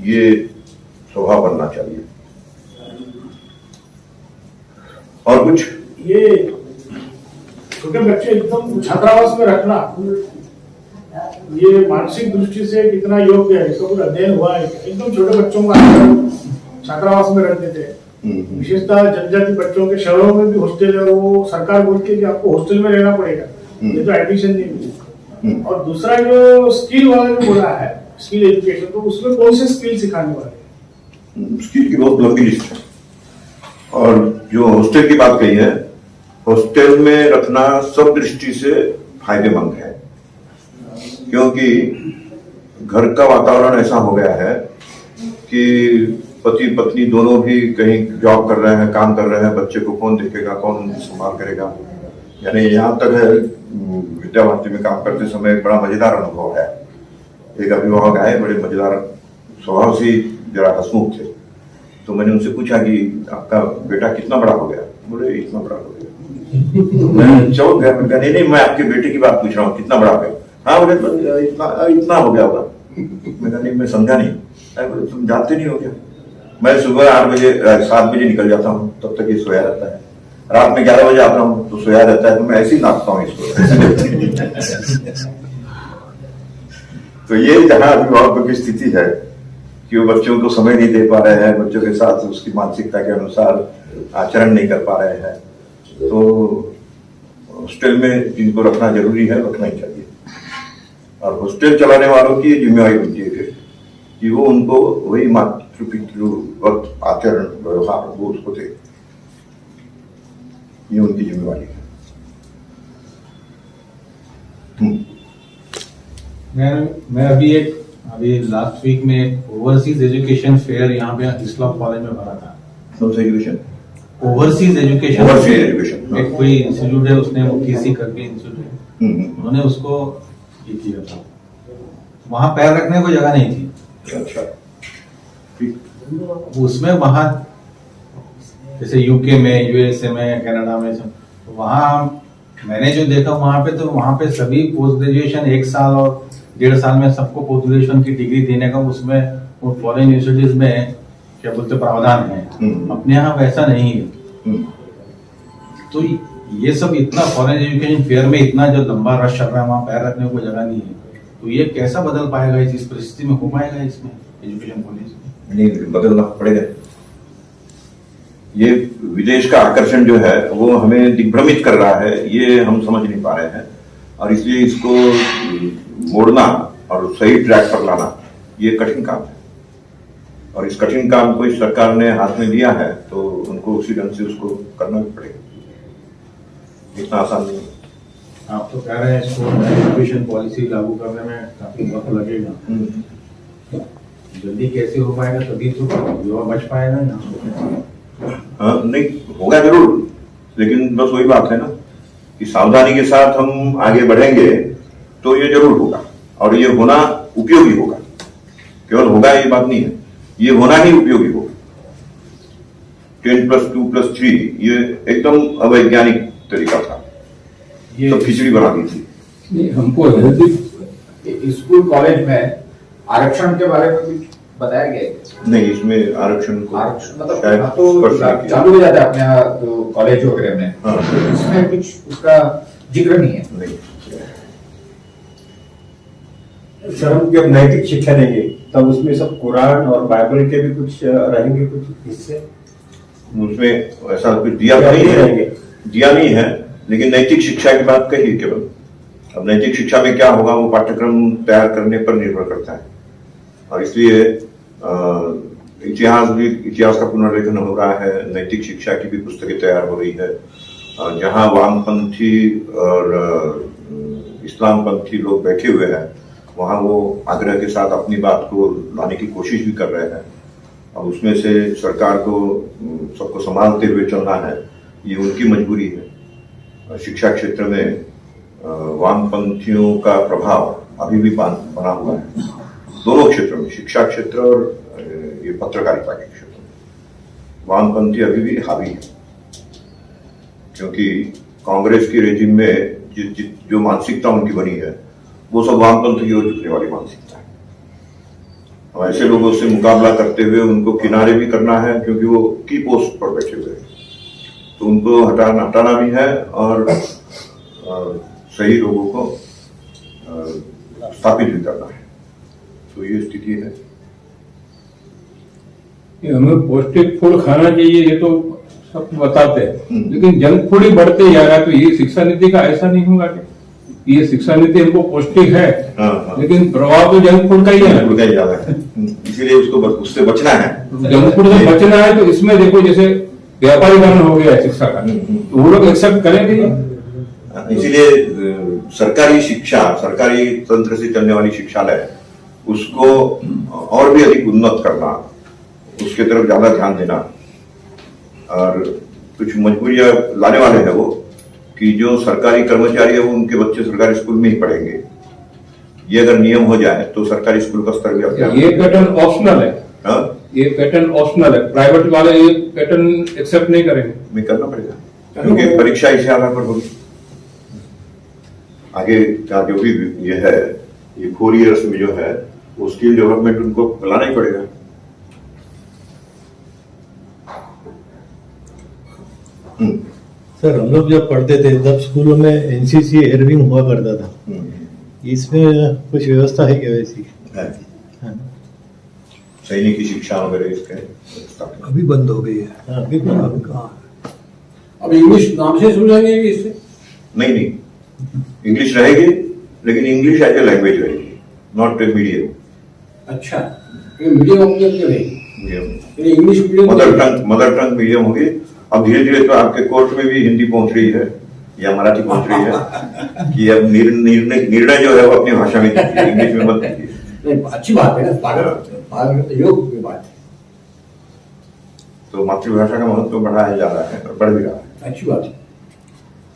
ये स्वभाव बनना चाहिए। और कुछ ये छोटे बच्चे एकदम छात्रावास में रखना, ये मानसिक दृष्टि से कितना योग्य है, इसका कुछ अध्ययन हुआ है? एकदम छोटे बच्चों को छात्रावास में रख देते हैं, विशेषतः जनजाति बच्चों के शहरों में भी हॉस्टल है, वो सरकार बोलती है कि आपको हॉस्टल में रहना पड़ेगा, ये तो एडमिशन नहीं मिली। और दूसरा जो स्किल वाला जो बोला है, स्किल एजुकेशन, तो उसमें कौन से स्किल सिखाने वाले? स्किल की बहुत लंबी लिस्ट है। और जो हॉस्टल की बात कही है, हॉस्टल में रखना सब दृष्टि से फायदेमंद है, क्योंकि घर का वातावरण ऐसा हो गया है कि पति पत्नी दोनों भी कहीं जॉब कर रहे हैं, काम कर रहे हैं, बच्चे को कौन देखेगा, कौन उनकी संभाल करेगा। यानी यहाँ तक है, विद्या भारती में काम करते समय एक बड़ा मजेदार अनुभव है। एक अभिभावक आए, बड़े मजेदार स्वभाव से जरा हंसमुख थे, तो मैंने उनसे पूछा कि आपका बेटा कितना बड़ा हो गया? बोले इतना बड़ा हो गया। मैं चौंक गया, मैं कहा नहीं, मैं आपके बेटे की बात पूछ रहा हूँ, कितना बड़ा हो गया? हाँ बोले इतना हो गया होगा। मैं कहा नहीं, मैं समझा नहीं। बोले तुम जानते नहीं हो क्या? मैं सुबह 8 बजे 7 बजे निकल जाता हूँ, तब तक ये सोया रहता है, रात में 11 बजे आता हूँ तो सोया रहता है, तो मैं ऐसे ही नाचता हूँ इसको। तो ये जहाँ अभिभावकों की स्थिति है कि वो बच्चों को समय नहीं दे पा रहे हैं, बच्चों के साथ उसकी मानसिकता के अनुसार आचरण नहीं कर पा रहे हैं, तो हॉस्टल में जिनको रखना जरूरी है रखना ही चाहिए। और हॉस्टल चलाने वालों की जिम्मेवारी होती है कि वो उनको वही मातृ पितृवत आचरण व्यवहार वो उसको दे, ये उनकी जिम्मेवारी है। मैं अभी लास्ट वीक में ओवरसीज एजुकेशन फेयर यहाँ पे इस्लाम कॉलेज में भरा था। एजुकेशन ओवरसीज एजुकेशन एजुकेशन कोई इंस्टीट्यूट है, उसने ओटीसी करके इंस्टीट्यूट है, उन्होंने उसको ये किया था। वहां पैर रखने को जगह नहीं थी। अच्छा, उसमें वहां जैसे यूके में, यूएसए में, कनाडा में, वहां मैंने जो देखा वहां पे सभी पोस्ट ग्रेजुएशन 1 साल और 1.5 साल में सबको पोस्ट ग्रेजुएशन की डिग्री देने का उसमें वो फॉरेन यूनिवर्सिटीज में क्या बोलते प्रावधान है। अपने यहाँ वैसा नहीं है। तो ये सब इतना फॉरेन एजुकेशन फेयर में इतना जो लंबा रश चल रहा है, वहां पैर रखने को जगह नहीं है, तो ये कैसा बदल पाएगा? इस परिस्थिति में हो पाएगा इसमें एजुकेशन पॉलिसी नहीं बदलना पड़ेगा। ये विदेश का आकर्षण जो है वो हमें दिग्भ्रमित कर रहा है, ये हम समझ नहीं पा रहे हैं, और इसलिए इसको मोड़ना और सही ट्रैक पर लाना ये कठिन काम है। और इस कठिन काम को इस सरकार ने हाथ में लिया है, तो उनको उसी ढंग से उसको करना भी पड़ेगा, इतना आसान नहीं है। आप तो कह रहे हैं इसको एजुकेशन पॉलिसी लागू करने में काफी वक्त लगेगा, जल्दी कैसे हो पाएगा? तभी तो युवा बच पाएगा ना। हाँ, नहीं होगा जरूर, लेकिन बस वही बात है ना कि सावधानी के साथ हम आगे बढ़ेंगे तो ये जरूर होगा, और ये होना उपयोगी होगा। केवल होगा ये बात नहीं है, ये होना ही उपयोगी होगा। 10+2+3 ये एकदम अवैज्ञानिक तरीका था, ये सब खिचड़ी बना दी थी। नहीं, हमको हेल्दी स्कूल कॉलेज में आरक्षण के बारे में कुछ बताया गया है? नहीं, इसमें आरक्षण को आरक्षण मतलब शायद हाँ, तो स्पर्श नहीं किया। चालू हो जाता है अपने यहाँ तो कॉलेज वगैरह में, हाँ। तो इसमें कुछ उसका जिक्र नहीं है। नहीं, सर हम जब नैतिक शिक्षा देंगे तब उसमें सब कुरान और बाइबल के भी कुछ रहेंगे कुछ हिस्से? उसमें ऐसा कुछ दिया नहीं है, दिया नहीं है, लेकिन नैतिक शिक्षा की बात कही केवल। अब नैतिक शिक्षा में क्या होगा वो पाठ्यक्रम तैयार करने पर निर्भर करता है, और इसलिए इतिहास का पुनर्लेखन हो रहा है, नैतिक शिक्षा की भी पुस्तकें तैयार हो रही है। जहां वामपंथी और इस्लामपंथी लोग बैठे हुए हैं वहां वो आग्रह के साथ अपनी बात को लाने की कोशिश भी कर रहे हैं, और उसमें से सरकार को सबको संभालते हुए चलना है, ये उनकी मजबूरी है। शिक्षा क्षेत्र में वामपंथियों का प्रभाव अभी भी बना हुआ है, दोनों क्षेत्रों में, शिक्षा क्षेत्र और ये पत्रकारिता के क्षेत्र में वामपंथी अभी भी हावी है, क्योंकि कांग्रेस की रेजिम में जो मानसिकता उनकी बनी है वो सब वामपंथ की ओर झुकने वाली मानसिकता है। अब ऐसे लोगों से मुकाबला करते हुए उनको किनारे भी करना है, क्योंकि वो की पोस्ट पर बैठे हुए हैं, तो उनको हटाना भी है और सही लोगों को स्थापित भी करना है। तो ये स्थिति है। कि हमें पौष्टिक फूड खाना चाहिए, ये तो सब बताते हैं, हम्म। लेकिन जंक फूड ही बढ़ते जा रहा है। तो ये शिक्षा नीति का ऐसा नहीं होगा कि ये शिक्षा नीति हमको पौष्टिक है, हाँ। लेकिन प्रभाव तो जंक फूड का ही है। उड़का ही ज्यादा है, इसीलिए उसको उससे बचना है। जंक फूड से बचना है, तो इसमें देखो जैसे व्यापारीकरण हो गया है शिक्षा का, तो वो लोग एक्सेप्ट करेंगे ये? इसीलिए सरकारी शिक्षा, सरकारी तंत्र से चलने वाली शिक्षालय, उसको और भी अधिक उन्नत करना, उसके तरफ ज्यादा ध्यान देना, और कुछ मजबूरियां लाने वाले हैं वो कि जो सरकारी कर्मचारी है वो उनके बच्चे सरकारी स्कूल में ही पढ़ेंगे। ये अगर नियम हो जाए तो सरकारी स्कूल का स्तर भी अपने आप ये पैटर्न ऑप्शनल है। हाँ? ये पैटर्न ऑप्शनल है, प्राइवेट वाले ये पैटर्न एक्सेप्ट नहीं करेंगे। में करना पड़ेगा, क्योंकि परीक्षा इसी आधार पर होगी। आगे का जो भी ये है, ये 4 इयर्स में जो है वो स्किल डेवलपमेंट उनको लाना ही पड़ेगा। सर हम लोग जब पढ़ते थे तब स्कूलों में एनसीसी एयरविंग हुआ करता था, इसमें कुछ व्यवस्था है क्या वैसी? है। हाँ। सैनिक की शिक्षा वगैरह इसके अभी बंद हो गई है। हाँ, अभी कहाँ? अब इंग्लिश नाम से समझाएंगे कि इससे? नहीं, इंग्लिश रहेगी, लेकिन इंग्लिश एज ए लैंग्वेज रहेगी, नॉट ए मीडियम। अच्छा, ये मीडियम अपने रहेगी, medium English medium mother tongue medium होगी। अब धीरे धीरे तो आपके कोर्ट में भी हिंदी पहुंच रही है या मराठी पहुंच रही है कि अब निर्णय जो है वो अपनी भाषा में दीजिए, इंग्लिश में मत दीजिए। नहीं, अच्छी बात है, भारत योग की बात है, तो मातृभाषा का महत्व बढ़ाया जा रहा है और बढ़ भी रहा है। अच्छी बात है।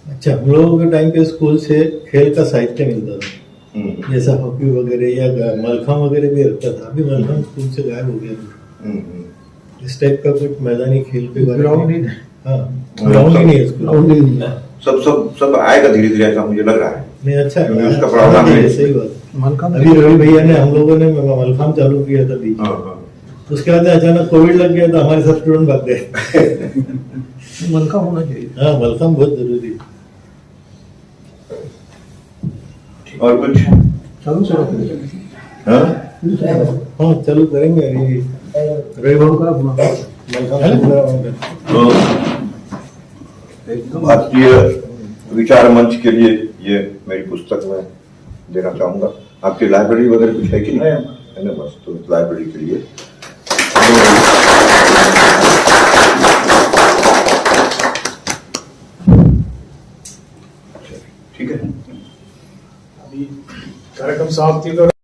अच्छा, हम लोगों के टाइम पे स्कूल से खेल का साहित्य मिलता था, जैसा हॉकी वगैरह या मलखम वगैरह भी रखता था। अभी मलखम स्कूल से गायब हो गया। इस टाइप का कुछ मैदानी खेल पे ग्राउंड ही नहीं है स्कूल। सब आएगा धीरे धीरे, ऐसा मुझे लग रहा है। नहीं, अच्छा क्योंकि उसका प्रावधान है। सही बात। अभी रवि भैया ने, हम लोगों ने मलखम चालू किया था बीच में, उसके बाद अचानक कोविड लग गया तो हमारे सब स्टूडेंट भाग गए। मलखम होना चाहिए। हाँ, मलखम बहुत जरूरी है। और कुछ? हाँ, चालू करेंगे अभी रविवार का तो भारतीय विचार मंच के लिए ये मेरी पुस्तक मैं देना चाहूंगा। आपकी लाइब्रेरी वगैरह कुछ है कि नहीं? है ना, बस तो लाइब्रेरी के लिए ठीक है। कार्यक्रम समाप्ति